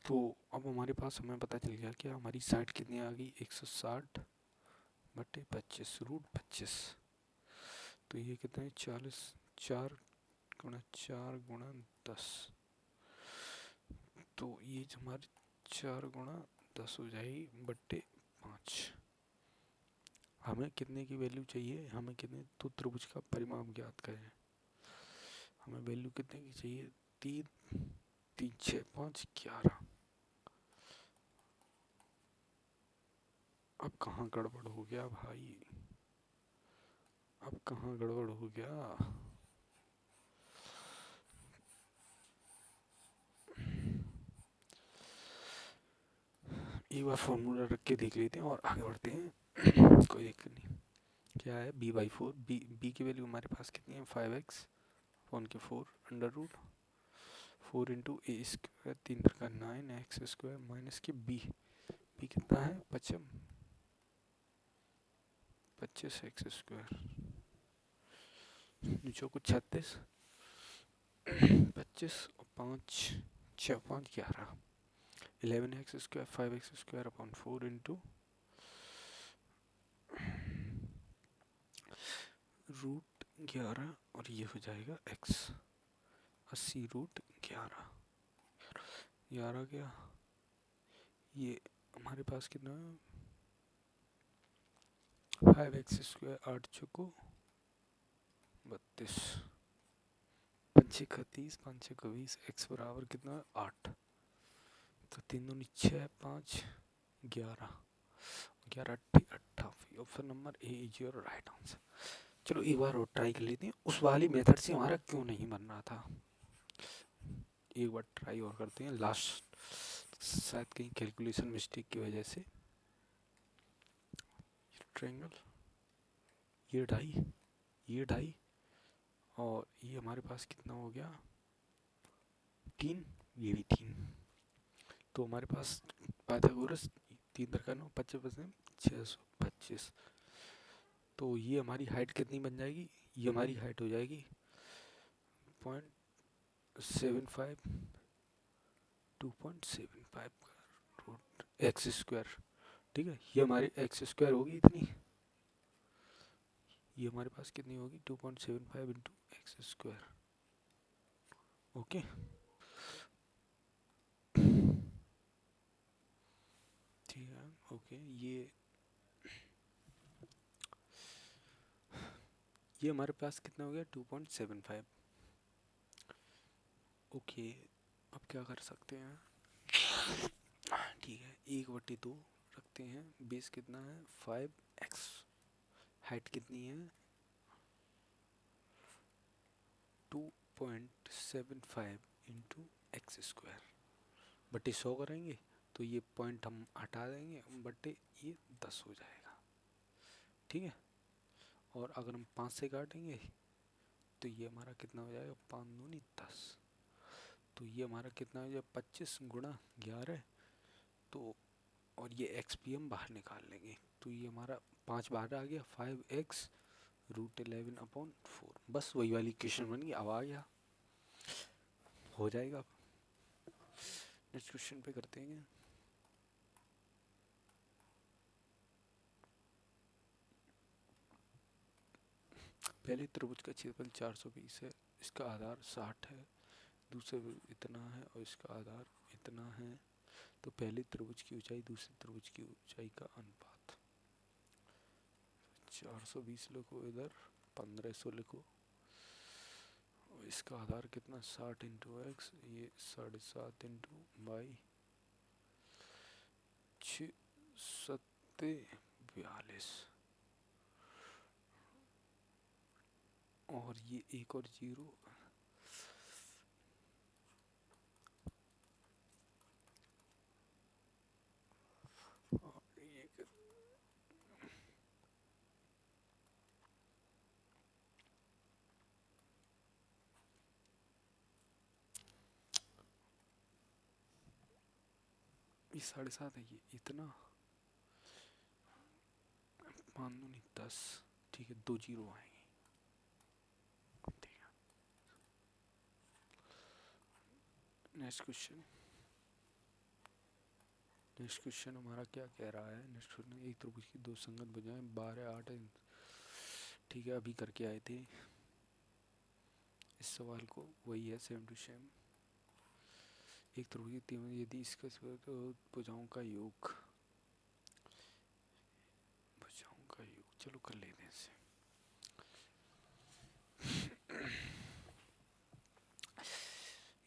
तो अब हमारे पास हमें पता चल गया कि हमारी साइड कितनी आ गई, 160 बटे 25√25, तो ये कितना है 40, 4×4×10, तो ये हमारी 4×10 हो जाएगी बटे 5। हमें कितने की वैल्यू चाहिए, हमें कितने, तो त्रिभुज का परिमाप ज्ञात करें। हमें वैल्यू कितने की चाहिए, 3 3 6 5 11। अब कहाँ गड़बड़ हो गया भाई, अब कहाँ गड़बड़ हो गया, एक बार फॉर्मूला रख के देख लेते हैं और आगे बढ़ते हैं। कोई दिक्कत नहीं। क्या है, b/4, b की वैल्यू हमारे पास कितनी है, 5x फोन के 4 √4 इंटू a², 3×9 माइनस के b कितना है, 25x², नीचे को 36, 25 और 5 6 5 11, 11x² 5x² अपॉन 4 इंटू √11 और ये हो जाएगा x, 80√11, 11 क्या, ये हमारे पास कितना है, 5x², 8 चौको 32, 5 31, 5 20, x बराबर कितना है 8, तो 3 दूनी 6 5 11, 11 28, option number A is your right answer. चलो एक बार और ट्राई कर लेते हैं, उस वाली मेथड से हमारा क्यों नहीं बन रहा था, एक बार ट्राई और करते हैं, लास्ट शायद कहीं कैलकुलेशन मिस्टेक की वजह से। ट्रायंगल, ये 2.5, ये 2.5, और ये हमारे पास कितना हो गया 3, ये भी 3। तो हमारे पास पाइथागोरस 3 × 9 25 625। तो ये हमारी हाइट कितनी बन जाएगी, ये हमारी हाइट हो जाएगी 0.75 2.75 रूट एक्स स्क्वायर। ठीक है, ये हमारी एक्स स्क्वायर होगी इतनी, ये हमारे पास कितनी होगी 2.75 इंटू एक्स स्क्वायर। ओके, ठीक है। ओके, ये हमारे पास कितना हो गया 2.75। ओके, अब क्या कर सकते हैं, ठीक है 1/2 रखते हैं, बेस कितना है 5x, हाइट कितनी है 2.75 इंटू एक्स स्क्वायर, बटे 100 करेंगे तो ये पॉइंट हम हटा देंगे, बटे ये 10 हो जाएगा। ठीक है, और अगर हम 5 से काटेंगे तो ये हमारा कितना हो जाएगा 5 दूनी 10, तो ये हमारा कितना हो जाएगा 25 × 11। तो और ये एक्स पी हम बाहर निकाल लेंगे, तो ये हमारा 5 बाहर आ गया 5x √11/4। बस वही वाली इक्वेशन बन गई, अब आ गया, हो जाएगा। नेक्स्ट क्वेश्चन पे करते हैं। पहले त्रिभुज का क्षेत्रफल 420 है, इसका आधार 60 है, दूसरे इतना है और इसका आधार इतना है। तो पहले त्रिभुज की ऊंचाई दूसरे त्रिभुज की ऊंचाई का अनुपात, 420 लिखो, इधर 1500 लिखो, और इसका आधार कितना 60 इंटू एक्स, ये 7.5 इंटू वाई, 6 7 42, और ये एक और जीरो, ये 7.5 है, ये इतना 5 दूनी 10। ठीक है, 2 जीरो आएंगे। ठीक है, नेक्स्ट क्वेश्चन। नेक्स्ट क्वेश्चन हमारा क्या कह रहा है, नेक्स्ट क्वेश्चन, एक त्रिभुज की दो संगत भुजाएं 12 8। ठीक है, अभी करके आए थे इस सवाल को, वही है सेम टू सेम। एक त्रिभुज की तीन यदि इसका भुजाओं का योग, भुजाओं का योग, चलो कर लेते हैं इसे।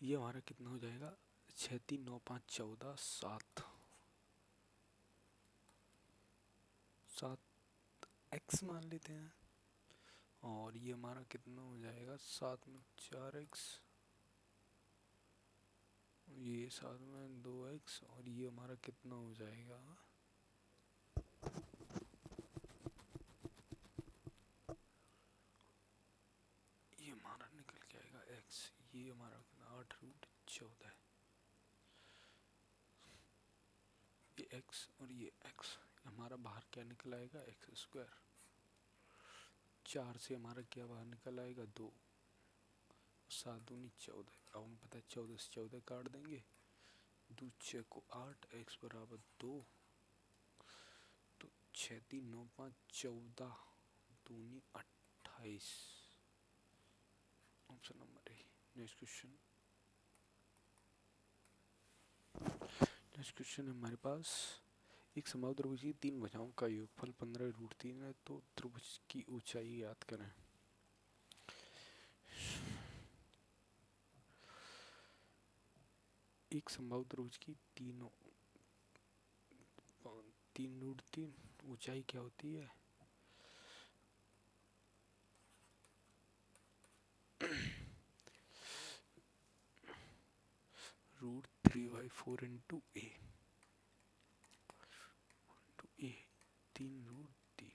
ये हमारा कितना हो जाएगा 6 3 9 5 14 7 7x मान लेते हैं, और ये हमारा कितना हो जाएगा 7 में 4x, ये 7 में 2x, और ये हमारा कितना हो जाएगा, ये हमारा निकल के आएगा x, ये हमारा 8√14, ये x और ये x, हमारा बाहर क्या निकल आएगा एक्स स्क्वायर। 4 से हमारा क्या बाहर निकल आएगा 2, 7 दूनी 14। अब हम पता है 14 से 14 काट देंगे, 2 6 को 8, x बराबर 2, तो 6 3 9 5 14 दूनी 28, option number A. Next question. Next question है हमारे पास, एक समबाहु त्रिभुज की तीन भुजाओं का योगफल 15√3 है, तो त्रिभुज की ऊंचाई याद करें। एक समबाहु त्रिभुज की 3√3 ऊंचाई क्या होती है, √3/4 इंटू ए, 3√3,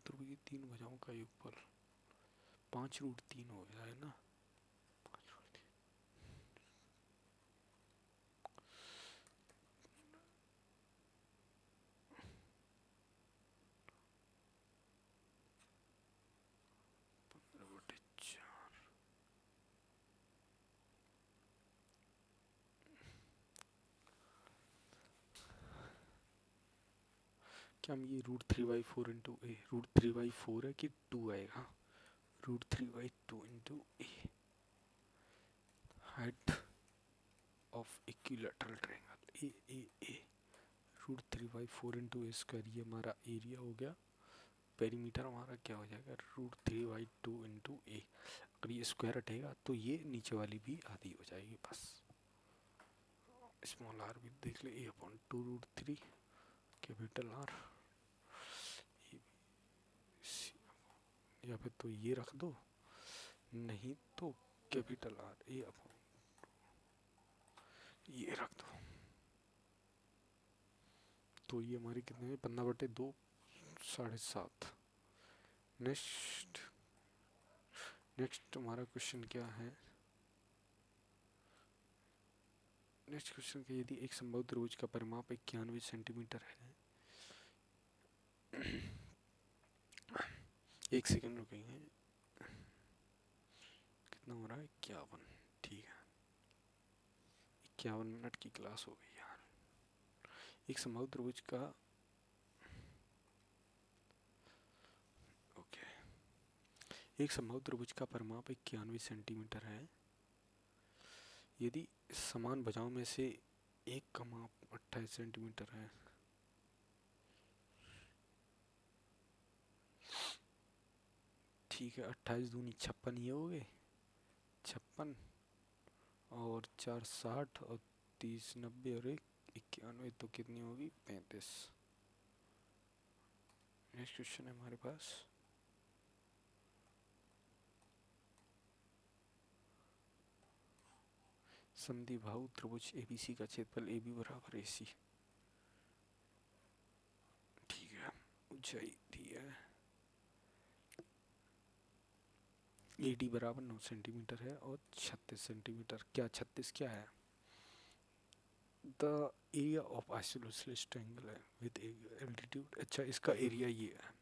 त्रिभुज की तीन भुजाओं का योगफल 5√3 हो गया है ना। क्या हम ये √3/4 इंटू ए, √3/4 है कि 2 आएगा? √3/2 into A, height of equilateral triangle A A A, √3/4 into A square, ये हमारा एरिया हो गया। पेरीमीटर हमारा क्या हो जाएगा? √3/2 इंटू ए। अगर ये स्क्वायर हटेगा तो ये नीचे वाली भी आधी हो जाएगी बस। स्मॉल आर भी देख ले, A/2√3 कैपिटल आर, या फिर तो ये रख दो, नहीं तो कैपिटल आर ए अपॉन ये रख दो। तो ये हमारी कितने में? 15/2, 7.5। नेक्स्ट हमारा क्वेश्चन क्या है? नेक्स्ट क्वेश्चन के, यदि एक समबाहु त्रिभुज का परिमाप 91 सेंटीमीटर है, 1 सेकंड रुकेंगे, कितना हो रहा है? 51। ठीक है, 51 मिनट की क्लास हो गई यार। एक समबाहु त्रिभुज का, ओके, एक समबाहु त्रिभुज का परिमाप 91 सेंटीमीटर है। यदि समान भुजाओं में से एक का माप 28 सेंटीमीटर है, ठीक है, 28 दूनी 56, ये हो गए 56, और 4 60, और 30 90, और 1 91, तो कितनी होगी? 35। नेक्स्ट क्वेश्चन है हमारे पास, समद्विबाहु त्रिभुज एबीसी का क्षेत्रफल AB बराबर AC। ठीक है, ऊंचाई दी है, AD बराबर 9 सेंटीमीटर है और 36 सेंटीमीटर। क्या 36 क्या है? The area of isosceles triangle है विद एल्टीट्यूड। अच्छा, इसका एरिया ये है।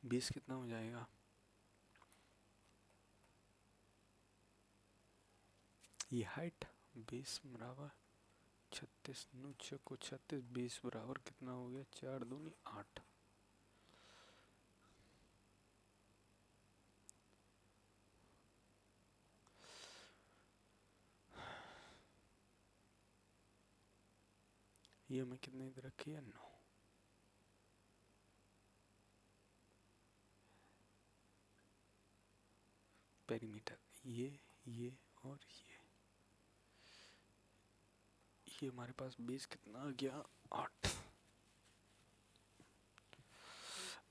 बेस कितना हो जाएगा? ये हाइट, बेस बराबर 36, 9 को 36, बेस बराबर कितना हो गया? 4 दूनी 8। ये हमें कितने दे रखी है? 9। पेरीमीटर ये और ये हमारे पास बेस कितना आ गया? 8।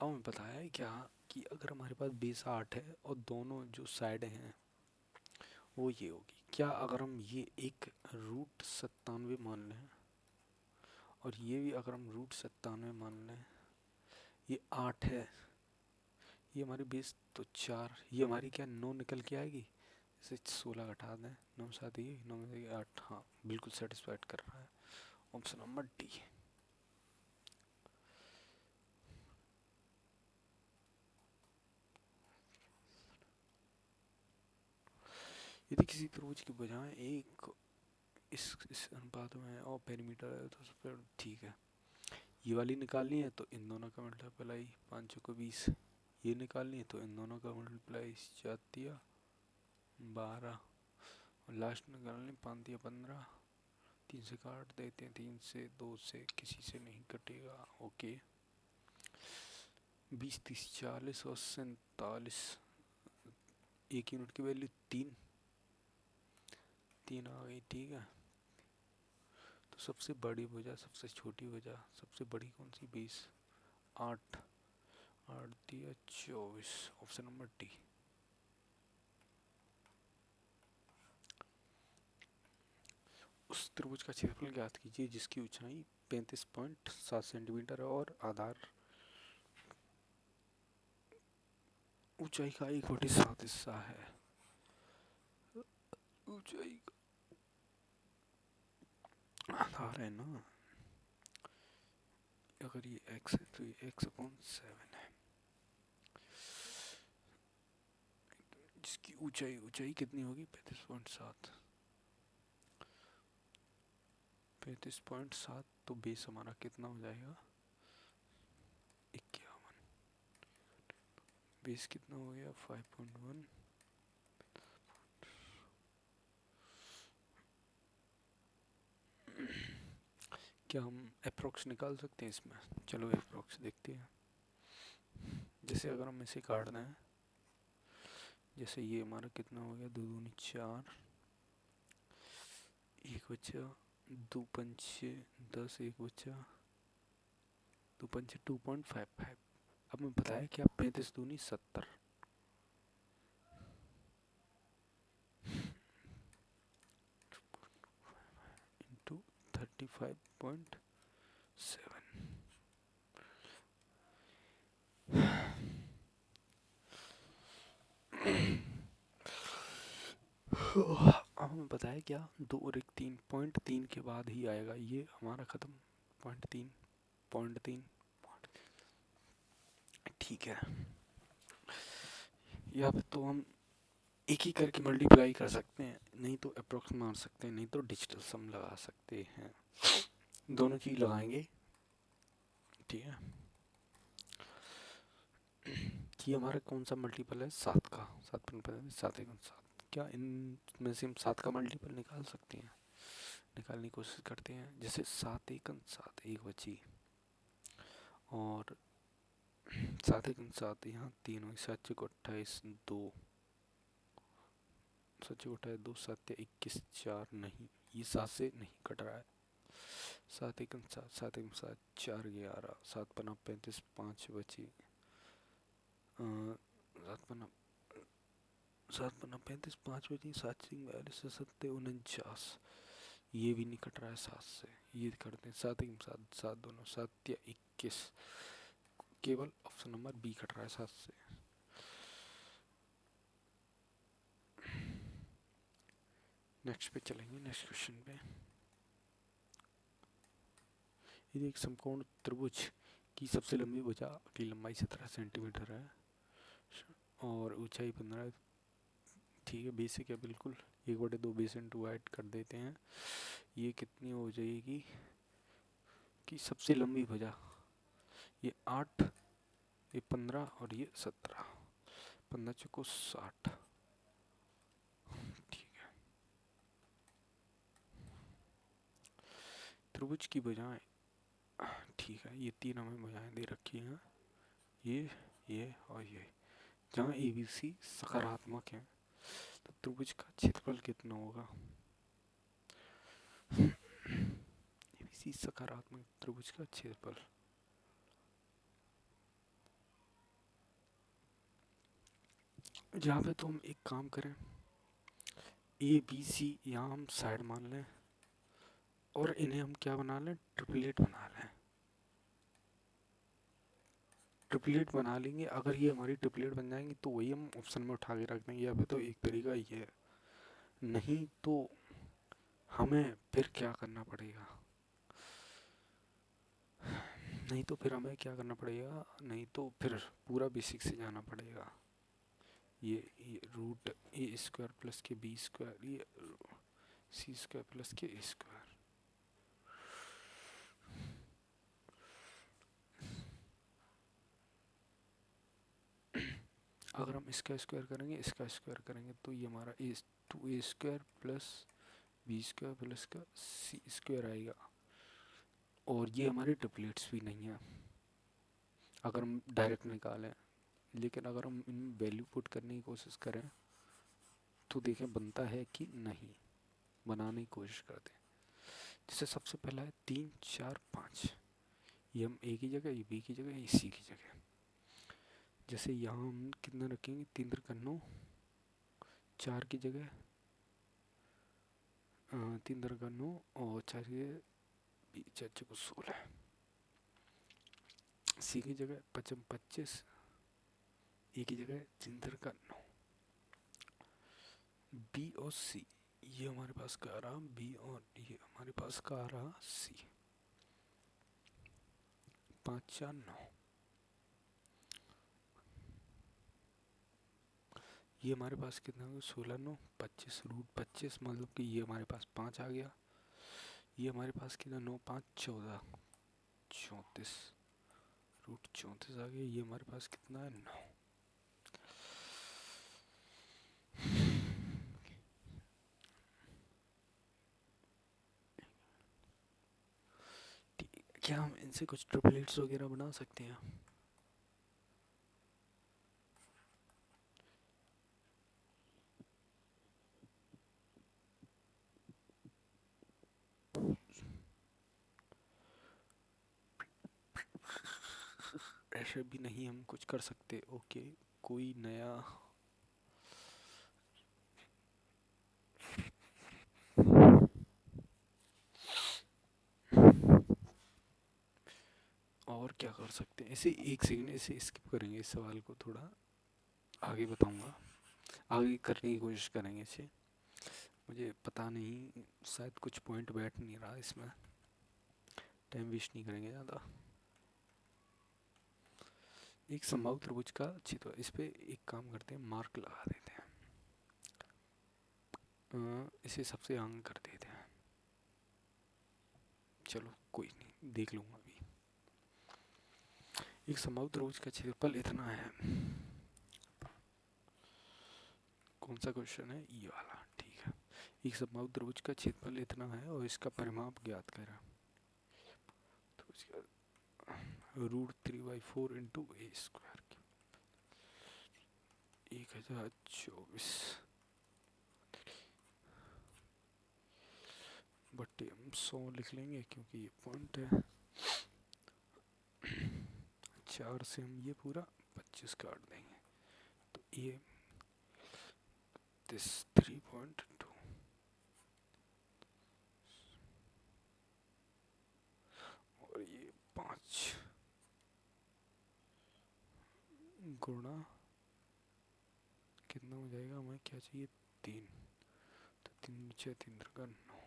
अब हमें बताया है क्या कि अगर हमारे पास बेस 8 है और दोनों जो साइड हैं वो ये होगी। क्या अगर हम ये एक √97 मान लें और ये भी अगर हम √97 मान लें, ये 8 है, ये हमारी बेस तो 4, ये हमारी क्या 9 निकल के आएगी? इसे 16 घटा दें, 9 7 ये 9 में 8, हाँ बिल्कुल सेटिस्फाइड कर रहा है। Option number D. यदि किसी त्रिभुज की भुजाएं एक इस अनुपात में है और पेरीमीटर है तो सब ठीक है। ये वाली निकालनी है तो इन दोनों का मल्टीप्लाई, 5 को 20। ये निकालनी है तो इन दोनों का मल्टीप्लाई, 4 12, और लास्ट निकालनी 5 15। 3 से काट देते हैं, 3 से 2 से किसी से नहीं कटेगा। ओके, 20 30 40 और 47। एक यूनिट की वैल्यू 3 आ गई। ठीक है, तो सबसे बड़ी भुजा, सबसे छोटी भुजा, सबसे बड़ी कौन सी? 20। 8 8 दिया 24। Option number D. उस त्रिभुज का क्षेत्रफल ज्ञात कीजिए जिसकी ऊंचाई 35.7 सेंटीमीटर और आधार ऊंचाई का 1/7 हिस्सा है। ऊंचाई का आधार है ना, अगर ये x है तो ये x/7 है, जिसकी ऊंचाई कितनी होगी 35.7। 35.7 तो बेस हमारा कितना हो जाएगा 51। बेस कितना हो गया 5.1। क्या हम अप्रोक्स निकाल सकते हैं इसमें? चलो अप्रोक्स देखते हैं। जैसे अगर हम इसे काट दें, जैसे ये हमारा कितना हो गया 2 दूनी 4, 1 बचा, 2 पंचे 10, 1 बचा, 2 पंचे 2.55। अब मैं बताया क्या 35 दूनी 70 इंटू 35.7। अब हमें पता है क्या 2 और 1 3.3 के बाद ही आएगा, ये हमारा खत्म 0.3 ठीक है। या फिर तो हम एक ही करके मल्टीप्लाई कर सकते हैं, नहीं तो अप्रोक्स मार सकते हैं, नहीं तो डिजिटल सम लगा सकते हैं। दोनों चीज लगाएंगे ठीक है। ये हमारा कौन सा मल्टीपल है 7 का, 7 क्या इनमें से हम 7 का मल्टीपल निकाल सकते हैं? निकालने की कोशिश करते हैं। जैसे 7 1 7, 1 बची, और 7 1 7 यहाँ 3 हुई, 7 6 28 2, 7 6 28 2, 7 21 4, नहीं ये 7 से नहीं कट रहा है। 7 1 7, 7 1 7 4 11, 7 5 35, 5 बची, 7 5 35, 5 बची, 7 6 42, 7 49, ये भी नहीं कट रहा है 7 से। ये करते हैं 7 1 7, 7 दोनों 7 21, केवल ऑप्शन नंबर बी कट रहा है 7 से। नेक्स्ट पे चलेंगे, नेक्स्ट क्वेश्चन पे। यदि एक समकोण त्रिभुज की सबसे लंबी भुजा की लंबाई 17 सेंटीमीटर है और ऊंचाई 15, ठीक है बेसिक है बिल्कुल, 1/2 बेस इंटू ऐड कर देते हैं। ये कितनी हो जाएगी कि सबसे लंबी भुजा, ये 8, ये 15 और ये 17, 15 चौको 60, ठीक है। त्रिभुज की भुजाएं, ठीक है, ये 3 हमें भुजाएं दे रखी हैं, ये और ये। जहाँ ए बी सी सकारात्मक है तो त्रिभुज का क्षेत्रफल कितना होगा? ए बी सी सकारात्मक त्रिभुज का क्षेत्रफल, जहाँ पे तो हम एक काम करें, ए बी सी यहाँ हम साइड मान लें और इन्हें हम क्या बना लें, ट्रिपलेट बना लें। ट्रिपलेट बना लेंगे, अगर ये हमारी ट्रिपलेट बन जाएंगी तो वही हम ऑप्शन में उठा के रख देंगे। या फिर तो एक तरीका ये है, नहीं तो हमें फिर क्या करना पड़ेगा, नहीं तो फिर हमें क्या करना पड़ेगा, नहीं तो फिर पूरा बेसिक से जाना पड़ेगा। ये रूट ए स्क्वायर प्लस के बी स्क्वायर, ये सी स्क्वायर प्लस के ए स्क्वायर, अगर हम इसका स्क्वायर करेंगे इसका स्क्वायर करेंगे तो ये हमारा A 2a square plus B square plus का सी स्क्वायर आएगा। और ये हमारे ट्रिपलेट्स भी नहीं है अगर हम डायरेक्ट निकालें, लेकिन अगर हम इन वैल्यू पुट करने की कोशिश करें तो देखें बनता है कि नहीं, बनाने की कोशिश करते हैं। जैसे सबसे पहला है 3 4 5, ये हम ए की जगह, ये बी की जगह, ये सी की जगह। जैसे यहाँ हम कितना रखेंगे, 3 3 9, 4 की जगह तीन दर का 9 और 4 के 4 को 16। सी की जगह 25, ए की जगह 3 दर का 9। बी और सी, ये हमारे पास क्या आ रहा, बी और ये हमारे पास क्या आ रहा, सी। 5 4 9, ये हमारे पास कितना हो गया, 16 9 25 √25, मतलब कि ये हमारे पास 5 आ गया। ये हमारे पास कितना, 9 5 14 34 √34 आ गया। ये हमारे पास कितना है, 9। क्या हम इनसे कुछ ट्रिपलेट्स वगैरह बना सकते हैं? ऐसा भी नहीं हम कुछ कर सकते। ओके, कोई नया और क्या कर सकते हैं? इसे एक सेकंड, इसे स्किप करेंगे, इस सवाल को थोड़ा आगे बताऊंगा, आगे करने की कोशिश करेंगे इसे। मुझे पता नहीं, शायद कुछ पॉइंट बैठ नहीं रहा इसमें, टाइम वेस्ट नहीं करेंगे ज़्यादा। एक समबाहु त्रिभुज का चित्र, इस पे एक काम करते हैं, मार्क लगा देते हैं, इसे सबसे आगे कर देते हैं। चलो कोई नहीं, देख लूँगा अभी। एक समबाहु त्रिभुज का क्षेत्रफल इतना है। कौन सा क्वेश्चन है, ये वाला, ठीक है। एक समबाहु त्रिभुज का क्षेत्रफल इतना है और इसका परिमाप ज्ञात करें। तो इसका √3/4 इंटू ए स्क्वायर, 1024 बट्टे हम 100 लिख लेंगे क्योंकि ये पॉइंट है। 4 से हम ये पूरा 25 काट देंगे, तो ये 3.2 और ये 5 गुणा कितना हो जाएगा, हमें क्या चाहिए, 3, तो 3 6 3 का 9।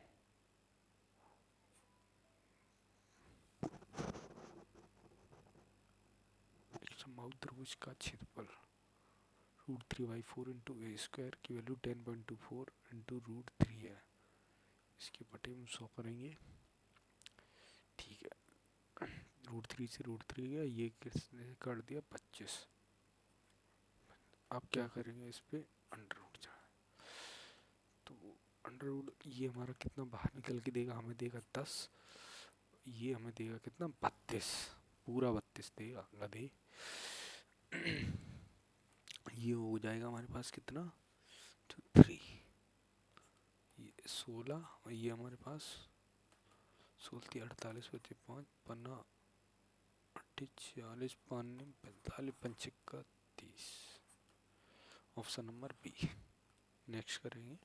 समबाहु त्रिभुज का क्षेत्रफल √3/4 इंटू ए स्क्वायर की वैल्यू 10.24 इंटू √3 है, इसके बटे हम 100 करेंगे, ठीक है। √3 से √3 गया, ये किसने कर दिया, 25। अब क्या करेंगे, इस पे अंडर रूट जाए, तो अंडर रूट ये हमारा कितना बाहर निकल के देगा, हमें देगा 10, ये हमें देगा कितना, 32, पूरा 32 देगा गधे। ये हो जाएगा हमारे पास कितना, 3, ये 16 और ये हमारे पास 16 48 बचे 5 पन्ना 40 पानी 45 Panchika 30, option number B. Next करेंगे।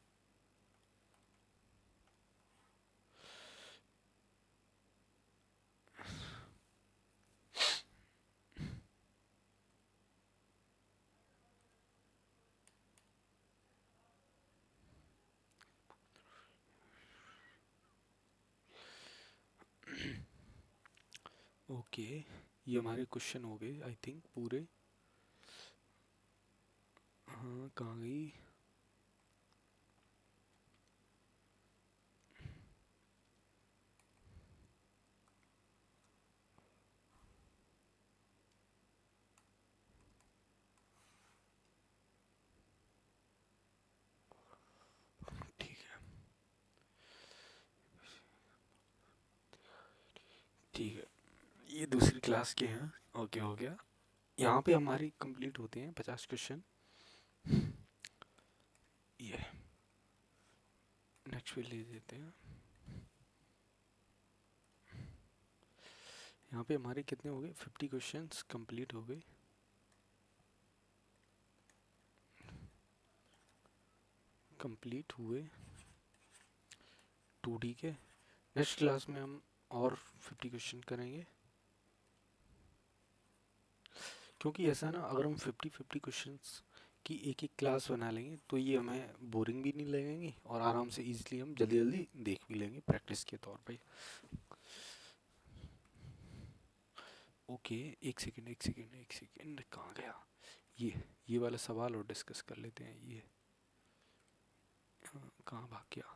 ओके, ये हमारे क्वेश्चन हो गए आई थिंक पूरे। हाँ, कहाँ गई, ठीक है, ठीक है, ये दूसरी क्लास के हैं। ओके, हो गया, यहाँ पे हमारी कंप्लीट होते हैं 50 क्वेश्चन। ये नेक्स्ट पे ले देते हैं। यहाँ पे हमारे कितने हो गए, 50 क्वेश्चंस कंप्लीट हो गए। कंप्लीट हुए 2D के। नेक्स्ट क्लास में हम और 50 क्वेश्चन करेंगे, क्योंकि ऐसा ना, अगर हम 50 क्वेश्चंस की एक एक क्लास बना लेंगे तो ये हमें बोरिंग भी नहीं लगेंगी और आराम से इजीली हम जल्दी जल्दी देख भी लेंगे प्रैक्टिस के तौर पे। ओके, एक सेकेंड कहाँ गया ये वाला सवाल और डिस्कस कर लेते हैं। ये कहाँ भाग गया?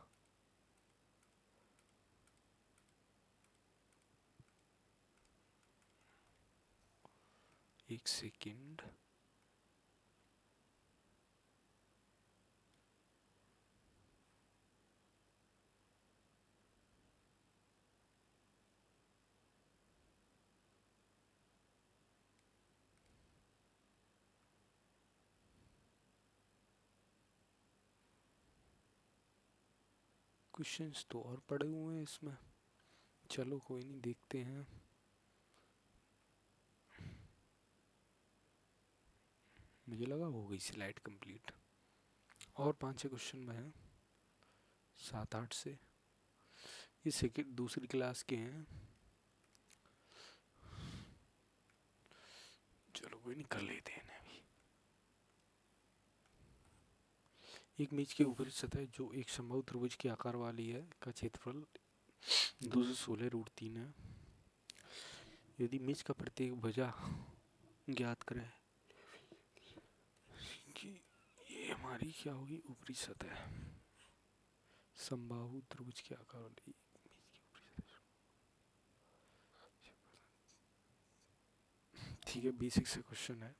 एक सेकेंड। क्वेश्चंस तो और पड़े हुए हैं इसमें, चलो कोई नहीं, देखते हैं। मुझे लगा हो गई स्लाइड कंप्लीट, और 5-6 क्वेश्चन में हैं, 7-8 से। ये सेकेंड दूसरी क्लास के हैं, चलो कोई नहीं, कर लेते हैं इन्हें भी। एक मेज के ऊपरी सतह जो एक समबाहु त्रिभुज के आकार वाली है का क्षेत्रफल 216√3 है। यदि मेज का प्रत्येक भुजा ज्ञात करें कि ये हमारी क्या होगी, ऊपरी सतह समबाहु त्रिभुज के आकार वाली ठीक है, बेसिक से क्वेश्चन है।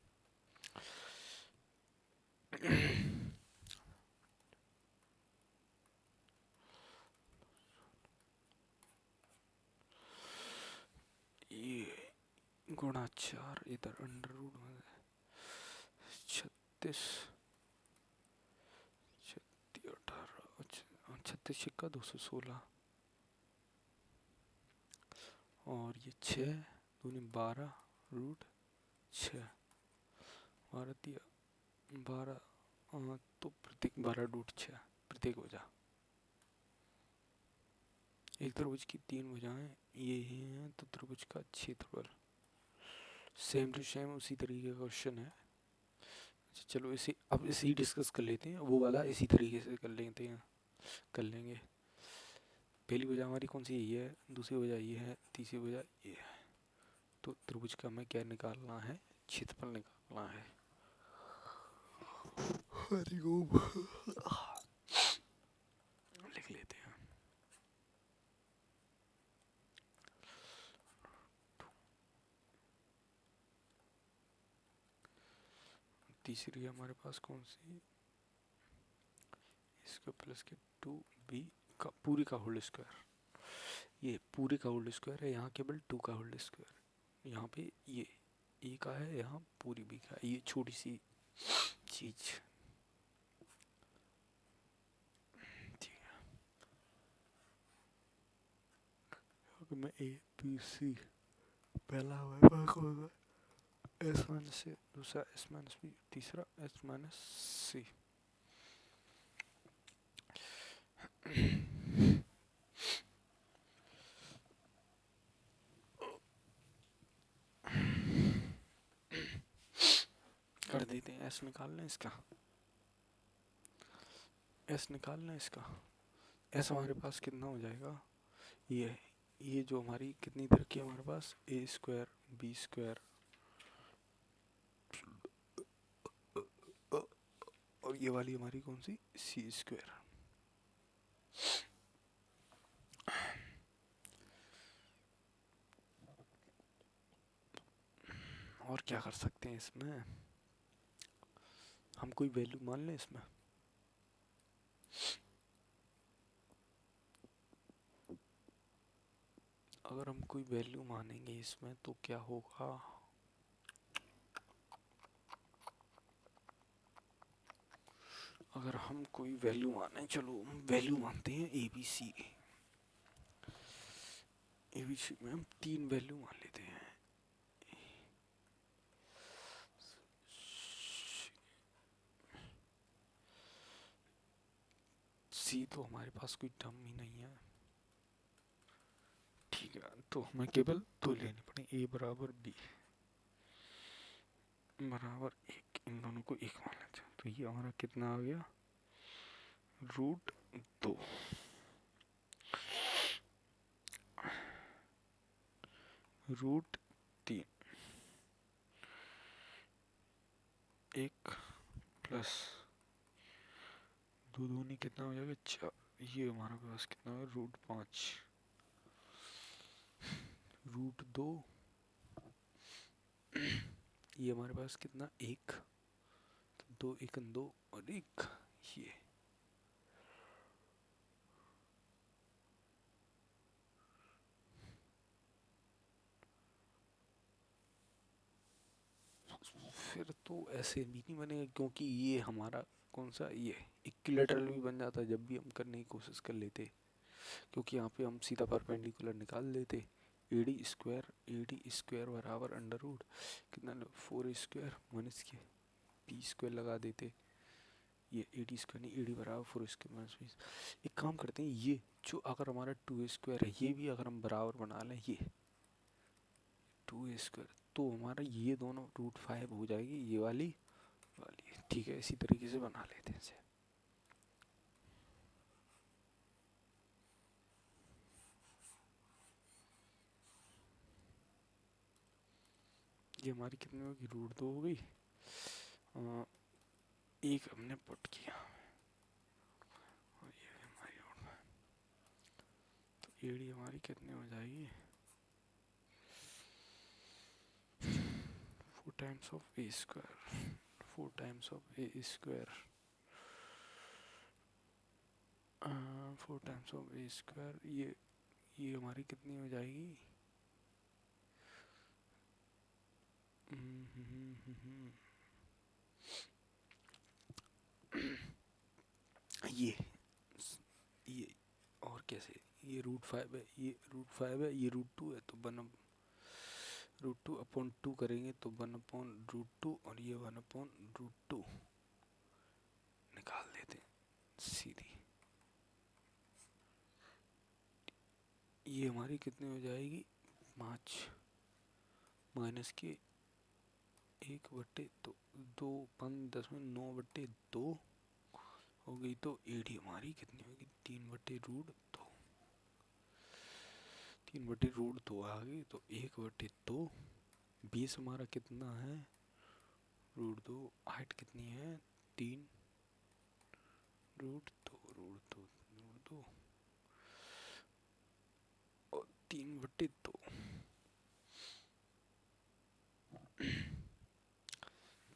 ये गुणा 4 इधर अंडर रूट 36 18 36 का 216 और ये 6 दूनी 12√6 12 दिया 12 तो प्रत्येक 12√6 प्रत्येक भुजा। एक त्रिभुज की 3 भुजाएं ये ही हैं तो त्रिभुज का क्षेत्रफल। सेम टू सेम उसी तरीके का क्वेश्चन है। अच्छा चलो इसे अब इसे ही डिस्कस कर लेते हैं, वो वाला इसी तरीके से कर लेंगे। पहली भुजा हमारी कौन सी ये है, दूसरी भुजा ये है, तीसरी भुजा ये है। तो त्रिभुज का हमें क्या निकालना है, क्षेत्रफल निकालना है। लिख लेते हैं। तीसरी हमारे पास कौन सी, इसका प्लस के 2b का पूरी का होल स्क्वायर। ये पूरी का होल स्क्वायर है, यहाँ केवल 2 का होल स्क्वायर। यहाँ पे ये ए का है, यहाँ पूरी बी का है। ये छोटी सी चीज ठीक है। मैं ए बी सी पहला हमारे कौन सा, एस माइनस सी, दूसरा एस माइनस बी, तीसरा एस माइनस सी। कर देते हैं, एस निकालना इसका, एस निकालना इसका। एस हमारे पास कितना हो जाएगा, ये जो हमारी कितनी तरह की हमारे पास, ए स्क्वायर बी स्क्वायर और ये वाली हमारी कौन सी, सी स्क्वायर। और क्या कर सकते हैं इसमें, हम कोई वैल्यू मान लें इसमें। अगर हम कोई वैल्यू मानेंगे इसमें तो क्या होगा, अगर हम कोई वैल्यू माने, चलो हम वैल्यू मानते हैं ए बी सी में हम 3 वैल्यू मान लेते हैं। सी तो हमारे पास कोई टर्म ही नहीं है, ठीक है, तो हमें केवल दो लेनी पड़ेगी, ए बराबर बी बराबर एक, इन दोनों को एक मान लेते हैं। तो ये हमारा कितना आ गया, रूट 2। रूट 3 एक प्लस दो दूनी कितना हो जाएगा 4, ये हमारे पास कितना है रूट 5, रूट 2 ये हमारे पास कितना एक, तो 2 एक 2 और एक ये। फिर तो ऐसे भी नहीं बनेगा, क्योंकि ये हमारा कौन सा, ये इक्विलैटरल भी बन जाता है जब भी हम करने की कोशिश कर लेते, क्योंकि यहाँ पे हम सीधा परपेंडिकुलर निकाल लेते। ए डी स्क्वायर बराबर अंडर रूट कितना 4 स्क्वायर माइनस के बी स्क्वायर लगा देते। ये ए डी स्क्वायर नहीं, ए डी बराबर 4 स्क्वायर माइनस बी। एक काम करते हैं, ये जो अगर हमारा 2 स्क्वायर है ये भी अगर हम बराबर बना लें, ये 2 स्क्वायर, तो हमारा ये दोनों रूट 5 हो जाएगी ये वाली वाली। ठीक है, इसी तरीके से बना लेते हैं इसे। ये हमारी कितनी होगी, रूट 2 हो गई। एक हमने पुट किया और ये हमारी रूट 5, तो एडी हमारी कितनी हो जाएगी, 4 times of A square, 4 times of A square, 4 times of A square, ये हमारी कितनी हो जाएगी, ये ये और कैसे, ये रूट 5 है, ये रूट 5 है, ये रूट 2 है, तो रूट 2 अपॉन 2 करेंगे तो 1 अपॉन रूट 2 और ये 1 अपॉन रूट 2 निकाल देते हैं सीधी। ये हमारी कितनी हो जाएगी 5 माइनस के 1/2, 2 5 10 में 9/2 हो गई। तो एडी हमारी कितनी होगी 3/√2, 3/√2 आ गई। तो 1/2 बेस हमारा कितना है √2, हाइट कितनी है 3√2 और 3/2,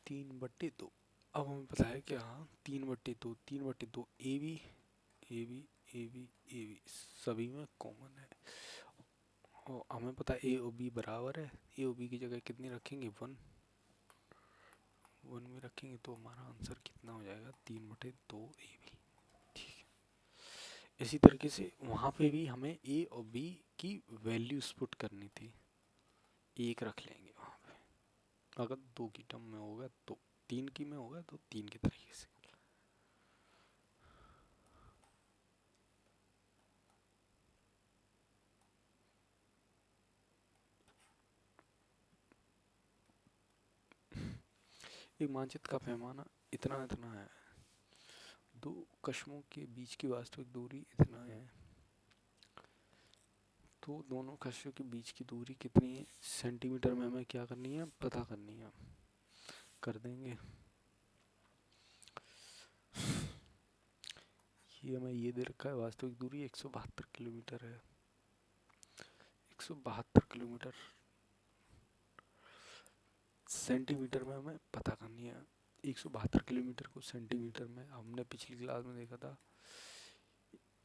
3/2। अब हमें पता है क्या, 3/2, 3/2 A B A B A B A B सभी में कॉमन है, और हमें पता है ए और बी बराबर है। ए और बी की जगह कितनी रखेंगे 1 में रखेंगे, तो हमारा आंसर कितना हो जाएगा 3/2 ए बी। ठीक है, इसी तरीके से वहाँ पे भी हमें ए और बी की वैल्यूज पुट करनी थी, एक रख लेंगे वहाँ पे। अगर 2 की टर्म में होगा तो 3 की में होगा तो 3 के तरीके से। एक मानचित्र का पैमाना इतना इतना है, दो कस्मों के बीच की वास्तविक दूरी इतना है, तो दोनों कस्मों के बीच की दूरी कितनी है सेंटीमीटर में हमें क्या करनी है पता करनी है, कर देंगे। ये हमें ये दे रखा है वास्तविक दूरी 172 किलोमीटर है, 172 किलोमीटर सेंटीमीटर में हमें पता करनी है। 172 किलोमीटर को सेंटीमीटर में हमने पिछली क्लास में देखा था,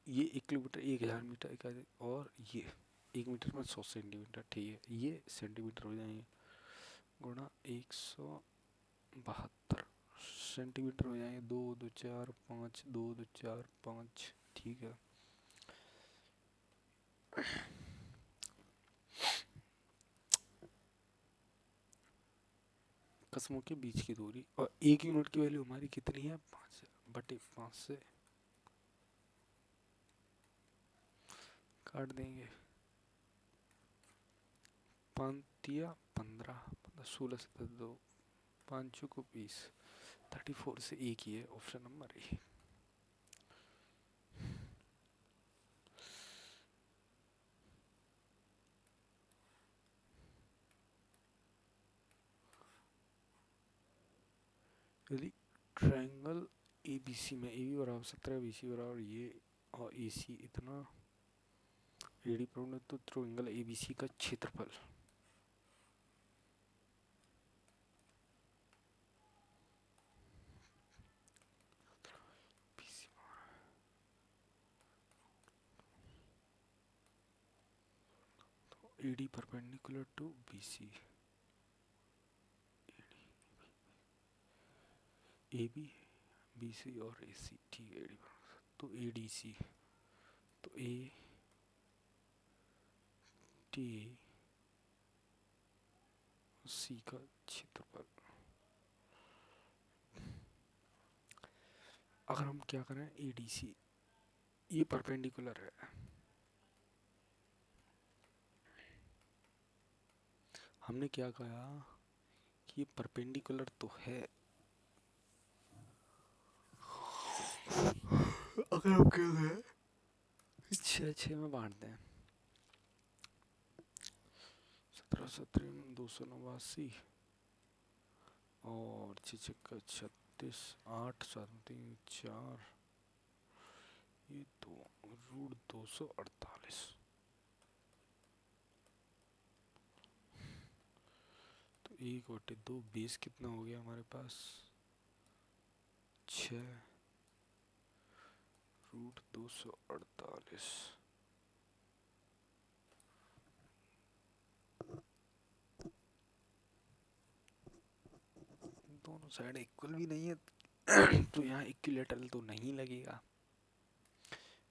ये 1 किलोमीटर 1000 मीटर का, और ये 1 मीटर में 100 सेंटीमीटर। ठीक है, ये सेंटीमीटर हो जाएंगे गुणा 172 सेंटीमीटर हो जाएंगे, 2 2 4 5 2 2 4 5। ठीक है, कस्मों के बीच की दूरी, और 1 यूनिट की वैल्यू हमारी कितनी है 5/5 से काट देंगे। पाँच दिया 15, 16 से 2, 5 को 20, 34 से एक ही है, ऑप्शन नंबर ए। यदि ट्रायंगल ए बी सी में ए बी बराबर 17, बी सी बराबर ये और ए सी इतना, ए डी प्रॉब्लम, तो ट्रायंगल ए बी सी का क्षेत्रफल A D perpendicular to B C, A B B C और ए सी, ठीक है। तो ए डी सी, तो ए डी सी का क्षेत्रफल, अगर हम क्या करें, ए डी सी ये परपेंडिकुलर है, हमने क्या कहा कि ये परपेंडिकुलर तो है, अगर हम क्या करें 6 में बांटते हैं, 17 17 289 और 6 का 36, 8 7 4, ये तो √248, तो 1/2 बेस कितना हो गया हमारे पास, 6 √248, दोनों साइड इक्वल भी नहीं है तो यहाँ इक्विलेटरल तो नहीं लगेगा,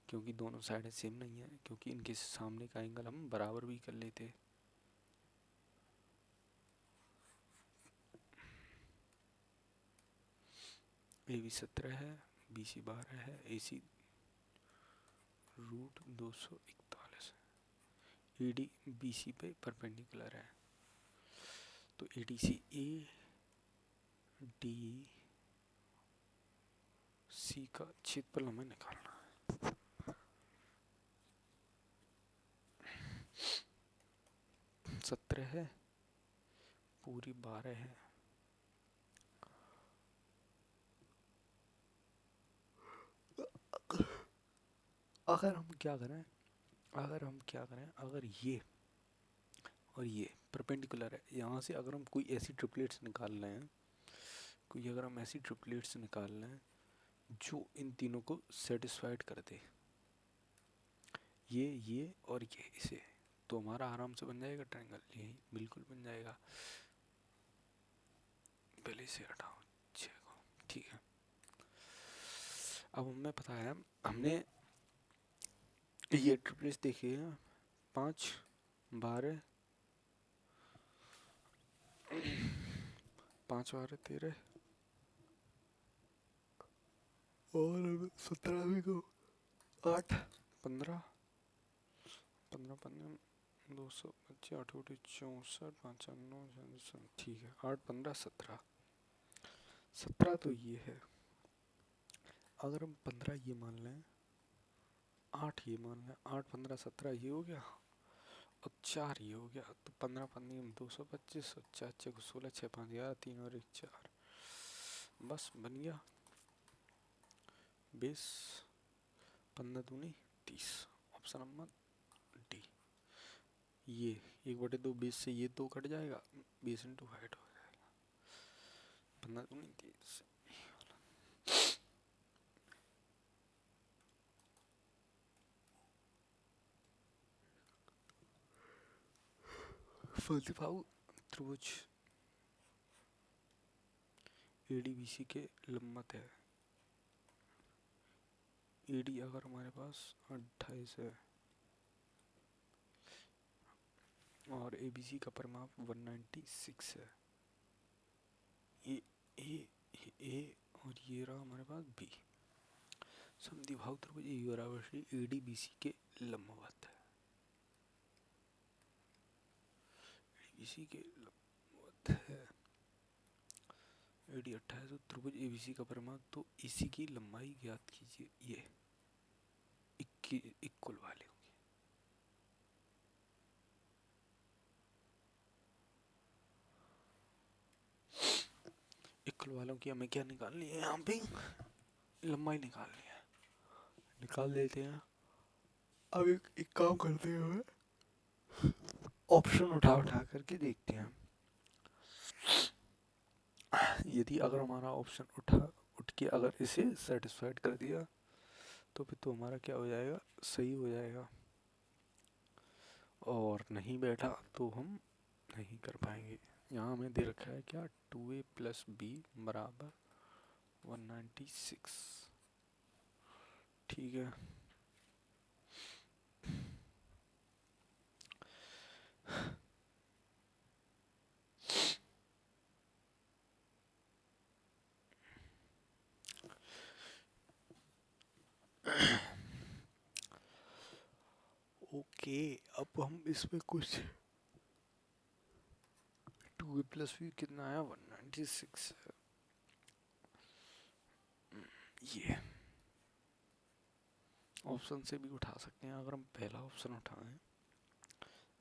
क्योंकि दोनों साइड सेम नहीं है, क्योंकि इनके सामने का एंगल हम बराबर भी कर लेते। ए बी 17 है, बी सी 12 है, ए सी √241 है, ए डी बी सी पे परपेंडिकुलर है, तो A D C A D C का क्षेत्रफल हमें निकालना है। 17 है, पूरी 12 है, अगर हम क्या करें, अगर ये और ये परपेंडिकुलर है, यहाँ से अगर हम कोई ऐसी ट्रिपलेट्स निकाल रहे हैं, जो इन तीनों को सेटिस्फाइड कर दे, ये और ये इसे, तो हमारा आराम से बन जाएगा ट्रायंगल, यही बिल्कुल बन जाएगा। पहले से हटाओ 6 को, ठीक है। अब हमें पता है, हमने ये ट्रिपलेट्स देखी है, 5 12 5 12 13 और 17 भी को 8 15 15 15 225 8 8 64 5 9 ठीक है, 8 15 17 17 तो ये है, अगर हम 15 ये मान लें, 8 ये मान लें, 8 15 17 ये हो गया और 4 ये हो गया, तो 15 15 225 और 4 6 16 6 5 11 3 और 1 4, बस बन गया बेस, 15 दूनी 30, ऑप्शन नंबर डी। ये 1/2 बेस से ये 2 कट जाएगा, बेस इंटू हाइट हो जाएगा, 15 दूनी 30। फलसिफाऊ त्रिभुज एडीबीसी के लंबवत है, एडी अगर हमारे पास 28 है और एबीसी का परिमाप 196 है, ए और ये रहा हमारे पास बी, समद्विबाहु त्रिभुज ए बराबर एडीबीसी के लंबवत है, इसी के लंबवत है। AD 28 तो त्रिभुज ABC का परिमाप, तो इसी की लंबाई ज्ञात कीजिए। ये इक्वल वाले होंगे। इक्वल वालों की हमें क्या निकालनी है, यहाँ पे लंबाई निकालनी है। निकाल देते हैं। अब एक काम करते हैं, ऑप्शन उठा उठा करके देखते हैं। यदि अगर हमारा ऑप्शन उठ के अगर इसे सेटिस्फाइड कर दिया तो फिर तो हमारा क्या हो जाएगा, सही हो जाएगा। और नहीं बैठा तो हम नहीं कर पाएंगे। यहाँ हमें दे रखा है क्या, 2a + b बराबर 196। ठीक है। ओके, अब हम इसमें कुछ 2a + b कितना आया, 196 है। ये ऑप्शन से भी उठा सकते हैं। अगर हम पहला ऑप्शन उठाएं,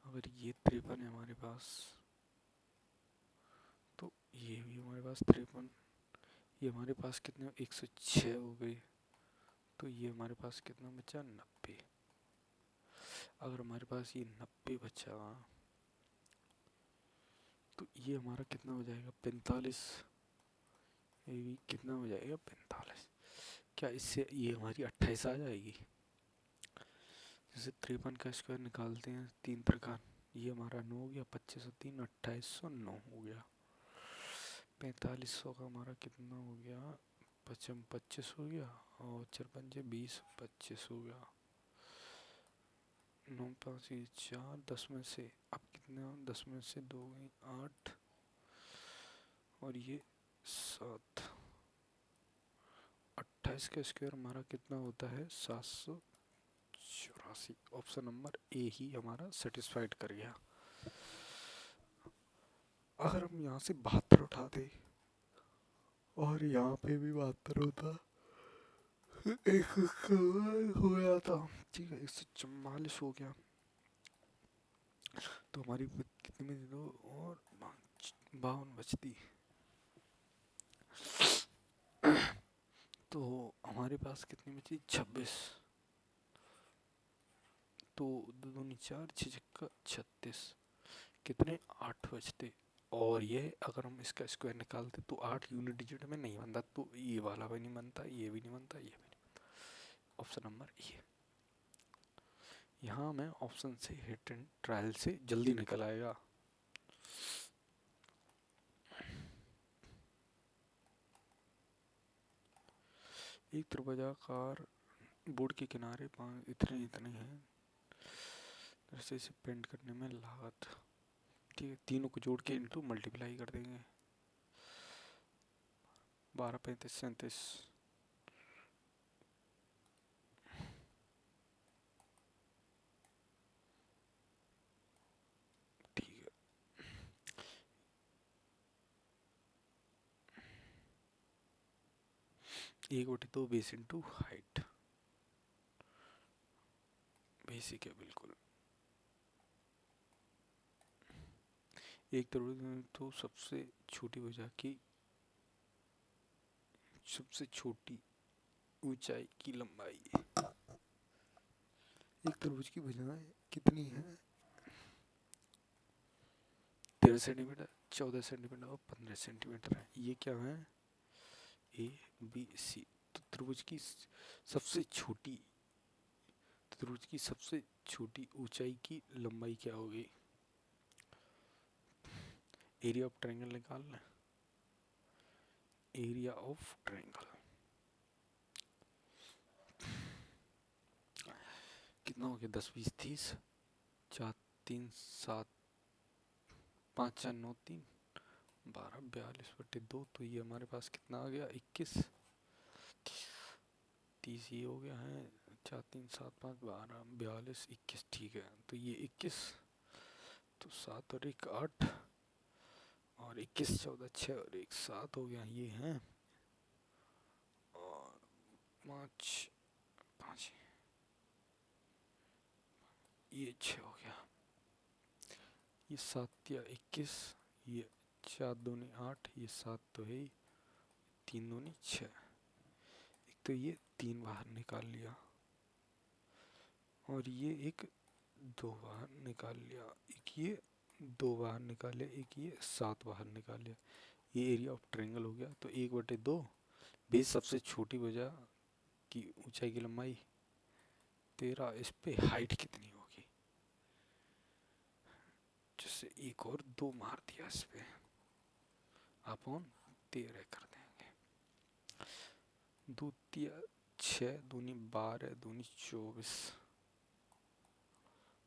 अगर ये 53 है हमारे पास, तो ये भी हमारे पास 53, ये हमारे पास कितने 106 हो गई, तो ये हमारे पास कितना बचा, 90। अगर हमारे पास ये 90 बचा तो ये हमारा कितना हो जाएगा, 45। ये भी कितना हो जाएगा, 45। क्या इससे ये हमारी 28 आ जाएगी। जैसे 53 का स्क्वायर निकालते हैं 3 प्रकार, ये हमारा 9 हो गया, 25 और 3 2809 हो गया। 4500 का हमारा कितना हो गया, 55 25 हो गया, और 4 पंजे 20 25 हो गया। 9 5 4, 10 में से अब कितना, 10 में से 2 गई 8, और ये 7। 28 का स्क्वायर हमारा कितना होता है, 784। ऑप्शन नंबर ए ही हमारा सेटिस्फाइड कर गया। अगर हम यहाँ से 72 उठाते और यहाँ पे भी 72 होता, एक हो गया था। ठीक है, 144 हो गया, तो हमारी कितनी में दो और 52 बचती। तो हमारे पास कितनी बची, 26। तो 2 दूनी 4, 6 छक्का 36, कितने 8 बचते। और ये अगर हम इसका स्क्वायर निकालते तो 8 यूनिट डिजिट में नहीं बनता, तो ये वाला भी नहीं बनता, ये भी नहीं बनता, ये भी नहीं बनता। Option number A. यहाँ हमें ऑप्शन से हिट एंड ट्रायल से जल्दी निकल आएगा। एक त्रिभुजाकार बोर्ड के किनारे इतने इतने हैं, जैसे इसे पेंट करने में लागत। ठीक है, तीनों को जोड़ के इनटू मल्टीप्लाई कर देंगे। 12 35 37। ठीक है, 1/2 बेस इंटू हाइट, बेसिक है बिल्कुल। एक त्रिभुज तो सबसे छोटी भुजा की सबसे छोटी ऊंचाई की लंबाई। एक त्रिभुज की भुजाएं कितनी है, 13 सेंटीमीटर, 14 सेंटीमीटर और 15 सेंटीमीटर है। ये क्या है, ABC। तो त्रिभुज की सबसे छोटी ऊंचाई की लंबाई क्या होगी। एरिया ऑफ ट्रायंगल निकालना है। एरिया ऑफ ट्रायंगल कितना हो गया, 10 20 30, 4 3 7 5 4 9 3 12 42/2, तो ये हमारे पास कितना आ गया, 21 30, ये हो गया है 4 3 7 5 12 42 21। ठीक है, तो ये 21, तो 7 और 1 8, 21, 14, 6 और 1 7 हो गया, ये है। और 5 5, ये 6 हो गया, ये 7 या 21, ये 4 दूनी 8, ये 7 तो है ही, 3 दूनी 6। एक तो ये 3 बाहर निकाल लिया, और ये एक 2 बाहर निकाल लिया, एक ये 2 बाहर निकाल लिया, एक ये 7 बाहर निकाल लिया। ये एरिया ऑफ ट्रायंगल हो गया। तो 1/2 बेस सबसे छोटी वजह की ऊंचाई की लंबाई 13, इस पे हाइट कितनी होगी, जैसे एक और 2 मार दिया इस पे, अपॉन 13 कर देंगे। 2 तिया 6 दूनी 12 दूनी 24,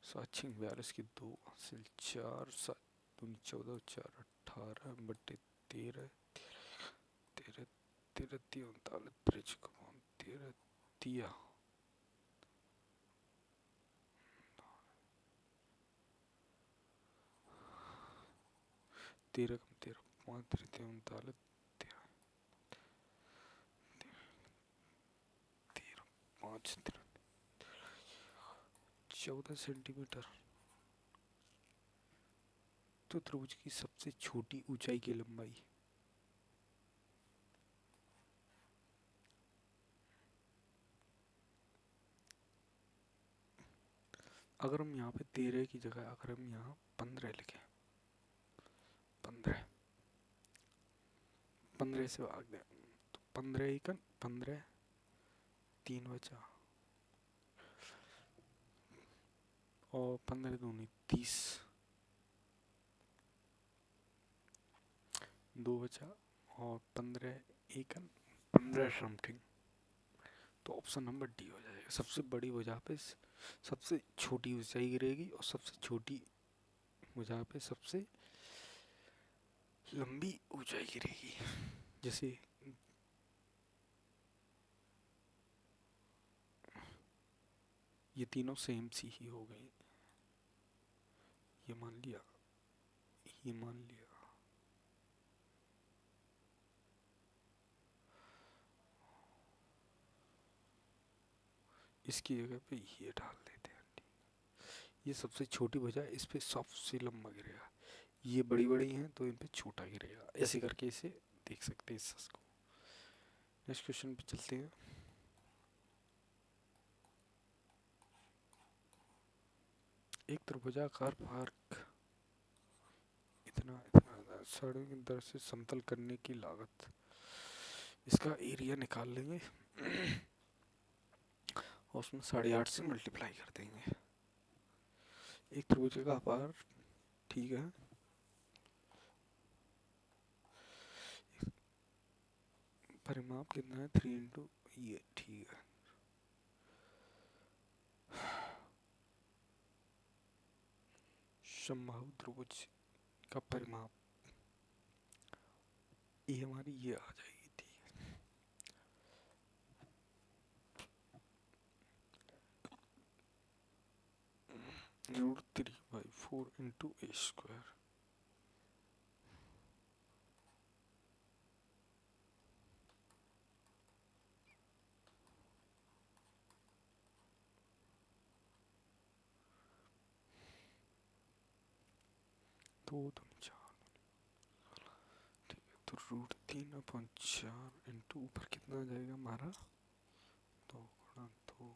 7 6 42 की 2 हासिल 4, 7 दूनी 14, 4 18 बटे 13, 13 13 3 39, 13 तिया 13 कम 13 5 3 39, 5 14 सेंटीमीटर। तो त्रिभुज की सबसे छोटी ऊंचाई की लंबाई, अगर हम यहाँ पे 13 की जगह अगर हम यहाँ 15 लिखें, 15 से भाग दें तो 15 एकन 15, 3 बचा, और 15 दूनी 30, 2 बचा, और 15 एकन 15 समथिंग। तो ऑप्शन नंबर डी हो जाएगा। सबसे बड़ी वजह पे सबसे छोटी ऊंचाई गिरेगी, और सबसे छोटी वजह पे सबसे लंबी ऊंचाई गिरेगी। जैसे ये तीनों सेम सी ही हो गई, ये मान लिया, ये मान लिया, इसकी जगह पे ये डाल देते हैं। ये सबसे छोटी वजह, इस पे सबसे लंबा गिरेगा। ये बड़ी बड़ी हैं तो इन पे छोटा गिरेगा, ऐसे करके इसे देख सकते हैं इस सस को। नेक्स्ट क्वेश्चन पे चलते हैं। एक त्रिभुजाकार पार्क इतना इतना सड़क की दर से समतल करने की लागत, इसका एरिया निकाल लेंगे और उसमें 8.5 से मल्टीप्लाई कर देंगे। एक त्रिभुज का आकार, ठीक है, परिमाप कितना है 3 इंटू ये, ठीक है। समबाहु त्रिभुज का परिमाप, ये हमारी ये आ जाएगी, ठीक है। √3/4 इंटू ए स्क्वायर, दो दूनी 4, ठीक है। तो √3/4 इंटू ऊपर कितना आ जाएगा हमारा 2 × 2,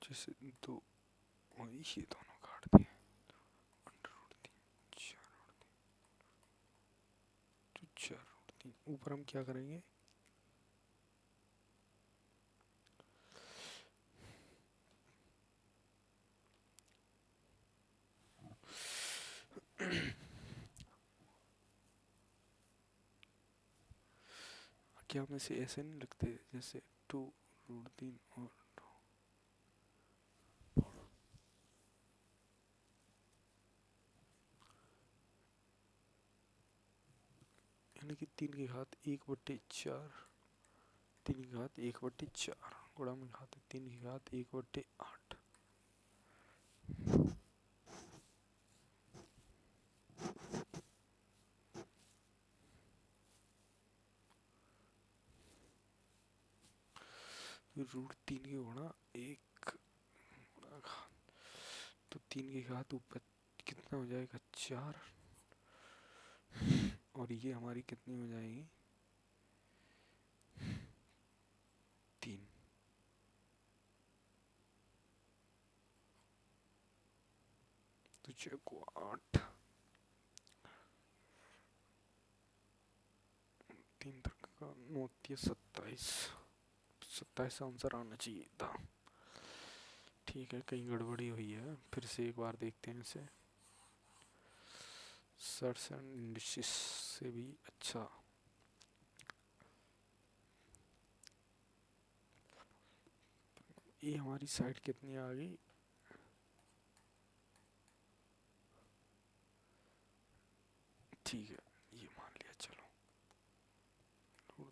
जैसे 2 और ये दोनों काट दिए, √3 ऊपर हम क्या करेंगे, क्या हम इसे ऐसे नहीं लिखते जैसे 2√3 और यानी कि 3 की घात 1/4, 3 की घात 1/4 गुणा में घात 3 की घात 1/8। √3 के गुणा 1 गुणा घात, तो 3 की घात ऊपर कितना हो जाएगा 4, और ये हमारी कितनी हो जाएगी 3। तो 6 को 8, 3 तक का 9 27, 27 आंसर आना चाहिए था। ठीक है, कहीं गड़बड़ी हुई है, फिर से एक बार देखते हैं इसे। सर्च एंड इंडिसेस से भी अच्छा। ये हमारी साइड कितनी आ गई, ठीक है ये मान लिया, चलो तो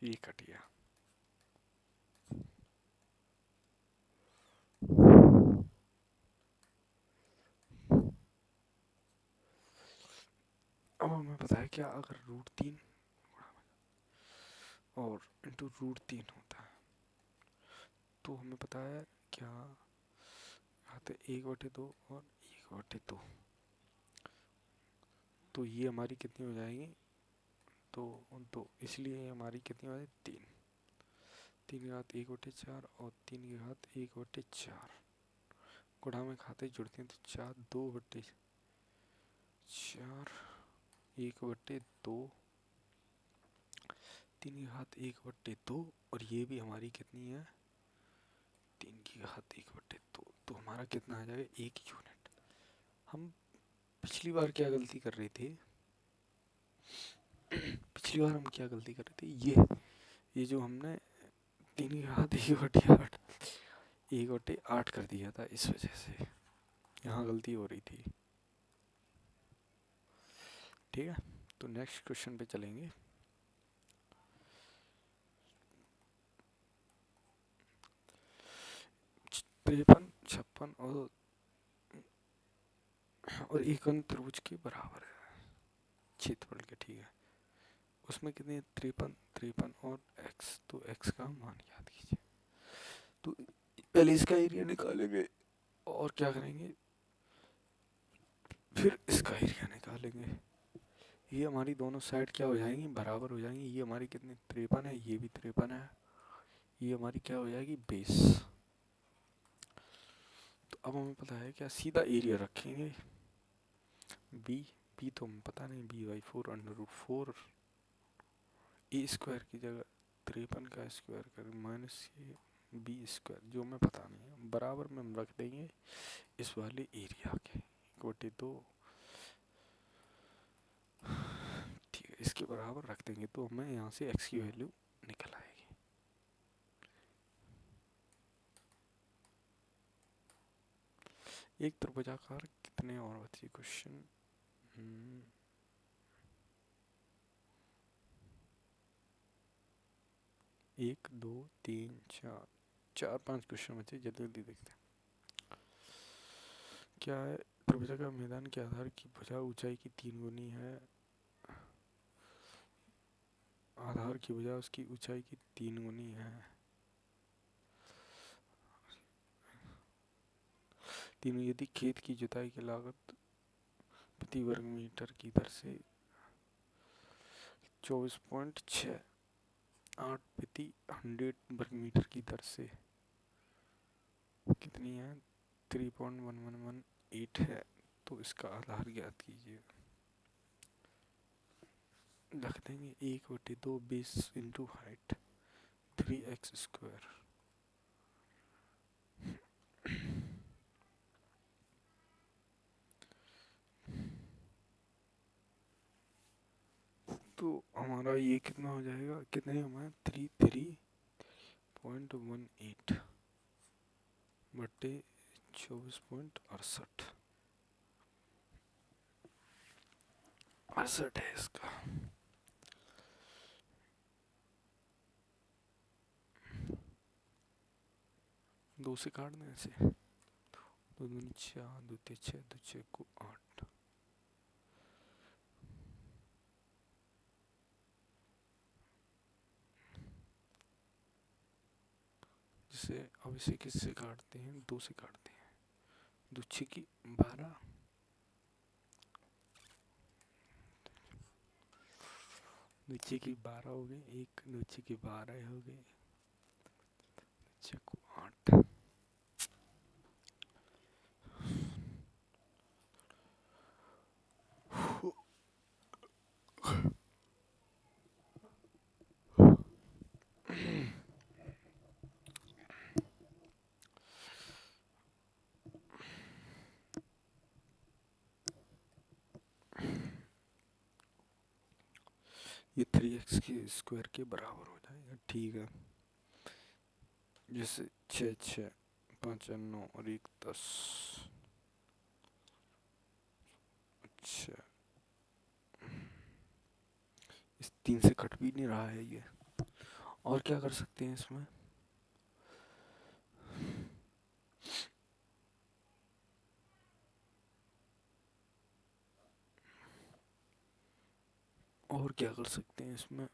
ये कट गया। अब हमें पता है क्या, अगर √3 और इंटू √3 होता है तो हमें पता है क्या आते 1/2 और 1/2, तो ये हमारी कितनी हो जाएगी तो 2, इसलिए हमारी कितनी हो जाएगी 3। 3 की घात 1/4 और 3 की घात 1/4 गुणा में खाते जुड़ते हैं तो 4 2/4 1/2, 3 की घात 1/2, और ये भी हमारी कितनी है 3 की घात 1/2। तो हमारा कितना आ जाएगा 1 यूनिट। हम पिछली बार क्या गलती कर रहे थे, पिछली बार हम क्या गलती कर रहे थे, ये जो हमने 3 की घात 1/8 कर दिया था, इस वजह से यहाँ गलती हो रही थी। ठीक है, तो नेक्स्ट क्वेश्चन पे चलेंगे। तिरपन 56 और एक त्रिभुज के बराबर है क्षेत्रफल के। ठीक है, उसमें कितने 53 और x, तो x का मान याद कीजिए। तो पहले इसका एरिया निकालेंगे और क्या करेंगे, फिर इसका एरिया निकालेंगे। ये हमारी दोनों साइड क्या हो जाएंगी, बराबर हो जाएंगी। ये हमारी कितनी 53 है, ये भी 53 है, ये हमारी क्या हो जाएगी बेस। तो अब हमें पता है क्या, सीधा एरिया रखेंगे बी तो हमें पता नहीं, b/4 a² की जगह 53 का स्क्वायर कर माइनस ये b², जो हमें पता नहीं है, बराबर में हम रख देंगे इस वाले एरिया के 1/2। ठीक है, इसके बराबर रख देंगे तो हमें यहाँ से x की वैल्यू निकल आएगी। एक त्रिभुजाकार कितने और बचे क्वेश्चन, 1 2 3 4 5 क्वेश्चन बचे, जल्दी जल्दी देखते हैं। क्या है, त्रिभुजाकार मैदान के आधार की भुजा ऊंचाई की 3 गुनी है, आधार की भुजा उसकी ऊंचाई की 3 गुनी है। तीनों यदि खेत की जुताई की लागत प्रति वर्ग मीटर की दर से 24.68 प्रति 100 वर्ग मीटर की दर से कितनी है 3.1118 है, तो इसका आधार ज्ञात कीजिए। रख देंगे 1/2 बेस इंटू हाइट 3x²। तो हमारा ये कितना हो जाएगा, कितने हमारे 33.18 बटे 24.68 68 है इसका। दो से काट दें ऐसे, दो दूनी चार, दो तीन छः, दो छः को 8। जिसे अब इसे किससे काटते हैं, दो से काटते हैं। दो छः की 12, दो छः की 12 हो गए, एक दो छः की 12 हो गए, छः को 8। ये 3x के स्क्वायर के बराबर हो जाएगा, ठीक है। जैसे 6 6 5 9 और 1 10। अच्छा, इस 3 से कट भी नहीं रहा है ये। और क्या कर सकते हैं इसमें, और क्या कर सकते हैं इसमें।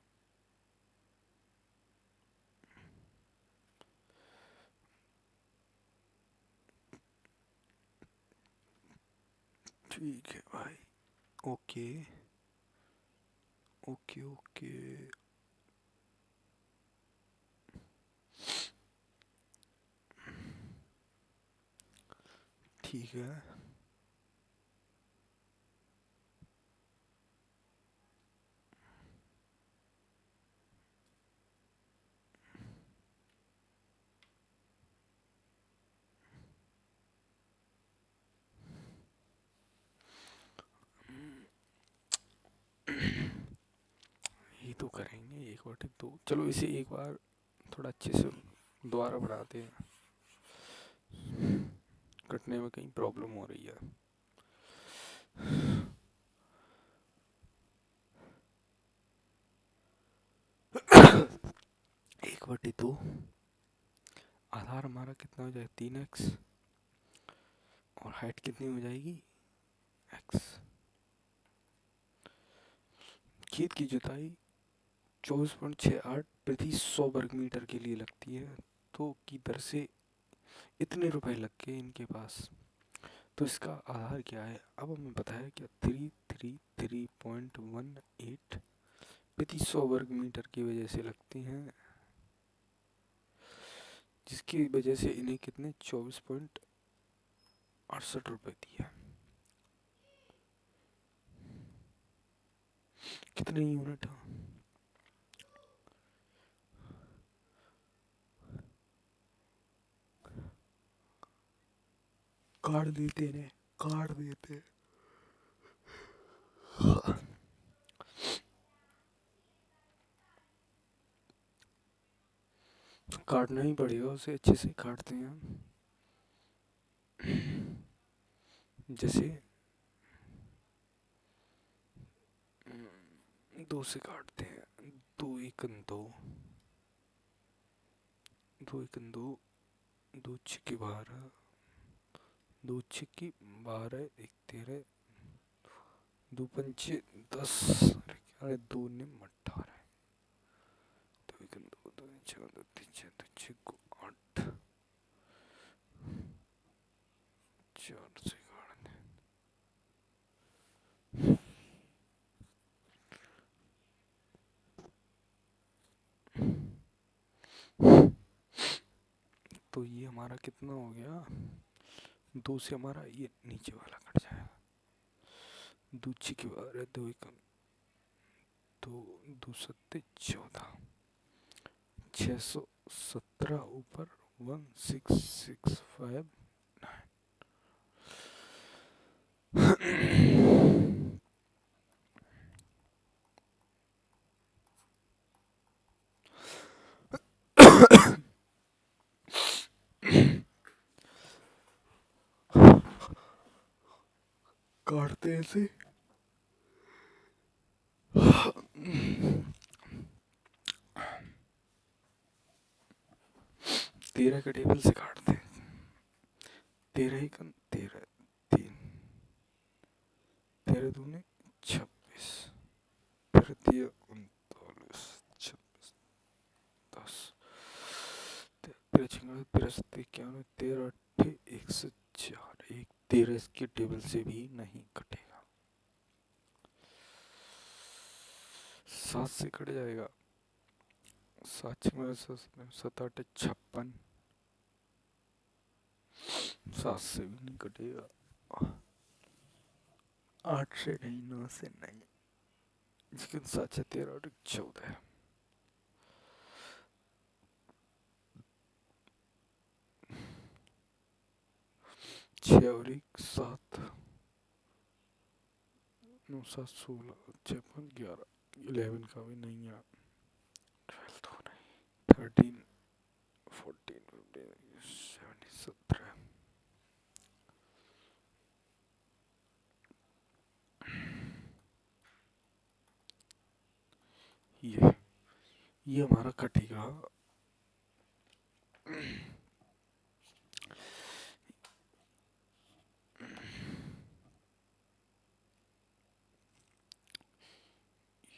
ठीक है भाई, ओके ओके ओके। ठीक है, ये तो करेंगे 1/2। चलो इसे एक बार थोड़ा अच्छे से दोबारा बढ़ाते हैं, कटने में कहीं प्रॉब्लम हो रही है। 1/2, आधार हमारा कितना हो जाएगा 3x, और हाइट कितनी हो जाएगी x। खेत की जुताई 24.68 प्रति 100 वर्ग मीटर के लिए लगती है, तो की दर से इतने रुपए लग गए इनके पास। तो इसका आधार क्या है, अब हमें पता है क्या 333.18 प्रति 100 वर्ग मीटर की वजह से लगती हैं, जिसकी वजह से इन्हें कितने 24.68 रुपए दिए। कितने यूनिट है, काट देते ने, काट देते। काटना ही पड़ेगा उसे, अच्छे से काटते हैं हम। जैसे 2 से काटते हैं, 2 1 2, 2 1 2, 2 6 12, 2 6 12, 1 13, 2 5 10, अरे 2 ने 18, 2 1 2, 2 6 2 3 6 2 6 को 8, 4 से काटते हैं। तो ये हमारा कितना हो गया, 2 से हमारा ये नीचे वाला कट जाएगा, 2 6 12, 2 1 2, 2 7 14, 617 ऊपर 1665। काटते हैं इसे। 13 के टेबल से काटते हैं। 13 एकम 13, 3, 13 दूने 26, 13 तिया 39, 26, 10, 13 छिंगा 13 इक्यावन, 13 अट्ठे 104, एक 13 इसके टेबल से भी नहीं कटेगा। 7 से कट जाएगा। 7 छिंगा 7 आठे 56, 7 से भी नहीं कटेगा। 8 से नहीं, 9 से नहीं, इसके 7 से 13 और 14, 6 और 1 7, 9 7 16, 6 5 11, 11 का भी नहीं है, 12 तो नहीं, 13 14 15 16 17, ये हमारा कटेगा।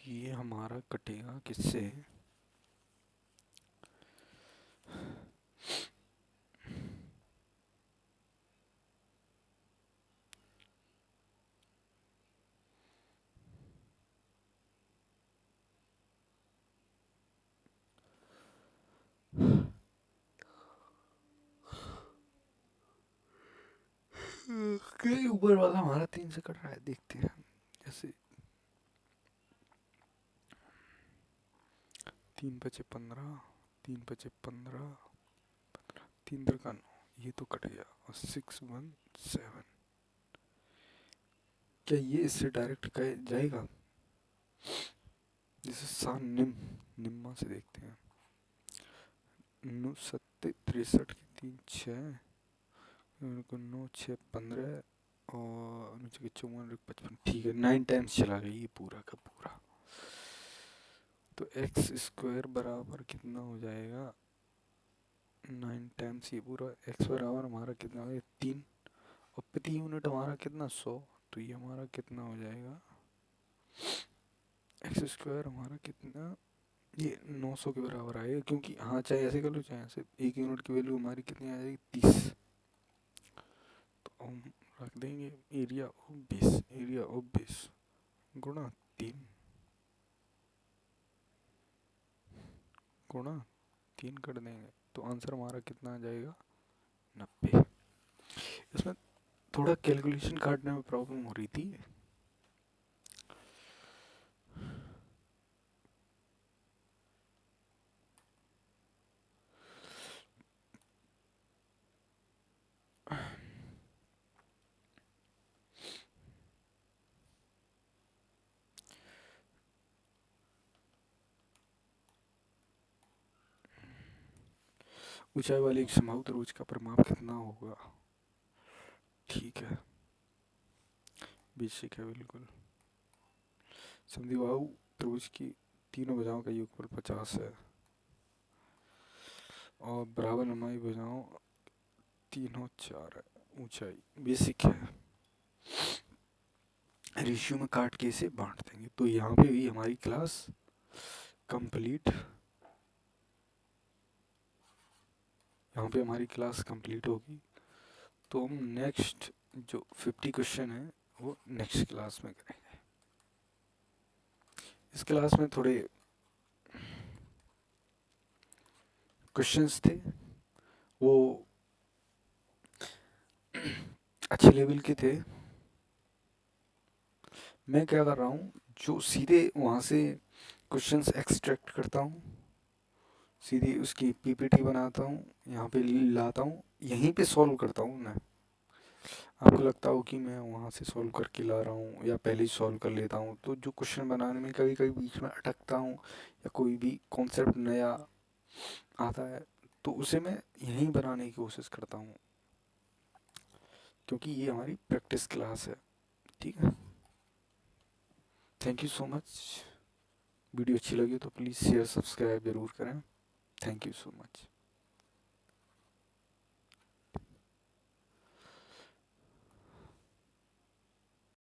ये हमारा कटेगा किससे? ऊपर वाला हमारा 3 से कट रहा है, देखते हैं। जैसे 3 बचे 15, 3 बचे 15, 3 का 9, ये तो कट गया। और 6 1 7, क्या ये इससे डायरेक्ट जाएगा? जैसे 7 निम्मा से देखते हैं। 9 7 63 की 3 6, 9 6 15 और नीचे के 54 55, ठीक है 9 टाइम्स चला गया ये पूरा का पूरा। तो एक्स स्क्वायर बराबर कितना हो जाएगा? 9 टाइम्स ये पूरा। एक्स बराबर हमारा कितना हो जाएगा? 3, और प्रति यूनिट हमारा कितना? 100। तो ये हमारा कितना हो जाएगा? एक्स स्क्वायर हमारा कितना? ये 900 के बराबर आएगा, क्योंकि हाँ चाहे ऐसे कर लो चाहे ऐसे, 1 यूनिट की वैल्यू हमारी कितनी आ जाएगी? 30। तो हम रख देंगे area of base, area of base गुणा 3, गुणा 3 कर देंगे तो आंसर हमारा कितना आ जाएगा? 90। इसमें थोड़ा कैलकुलेशन काटने में प्रॉब्लम हो रही थी। ऊंचाई वाली एक समबाहु त्रिभुज का परिमाप कितना होगा? ठीक है, बेसिक है बिल्कुल। समद्विबाहु त्रिभुज की तीनों भुजाओं का योगफल 50 है और बराबर लंबाई भुजाओं तीनों 4 है। ऊंचाई बेसिक है। रेशियो में काट के इसे बांट देंगे। तो यहाँ पे भी हमारी क्लास कंप्लीट, यहाँ पे हमारी क्लास कंप्लीट होगी। तो हम नेक्स्ट जो 50 क्वेश्चन है वो नेक्स्ट क्लास में करेंगे। इस क्लास में थोड़े क्वेश्चंस थे, वो अच्छे लेवल के थे। मैं क्या कर रहा हूँ, जो सीधे वहाँ से क्वेश्चंस एक्सट्रैक्ट करता हूँ, सीधी उसकी पीपीटी बनाता हूँ, यहाँ पे लाता हूँ, यहीं पे सॉल्व करता हूँ मैं। आपको लगता हो कि मैं वहाँ से सॉल्व करके ला रहा हूँ या पहले ही सॉल्व कर लेता हूँ, तो जो क्वेश्चन बनाने में कभी कभी बीच में अटकता हूँ या कोई भी कॉन्सेप्ट नया आता है तो उसे मैं यहीं बनाने की कोशिश करता हूँ, क्योंकि ये हमारी प्रैक्टिस क्लास है। ठीक है। Thank you so much. Video अच्छी लगी तो प्लीज़ शेयर सब्सक्राइब ज़रूर करें। Thank you so much.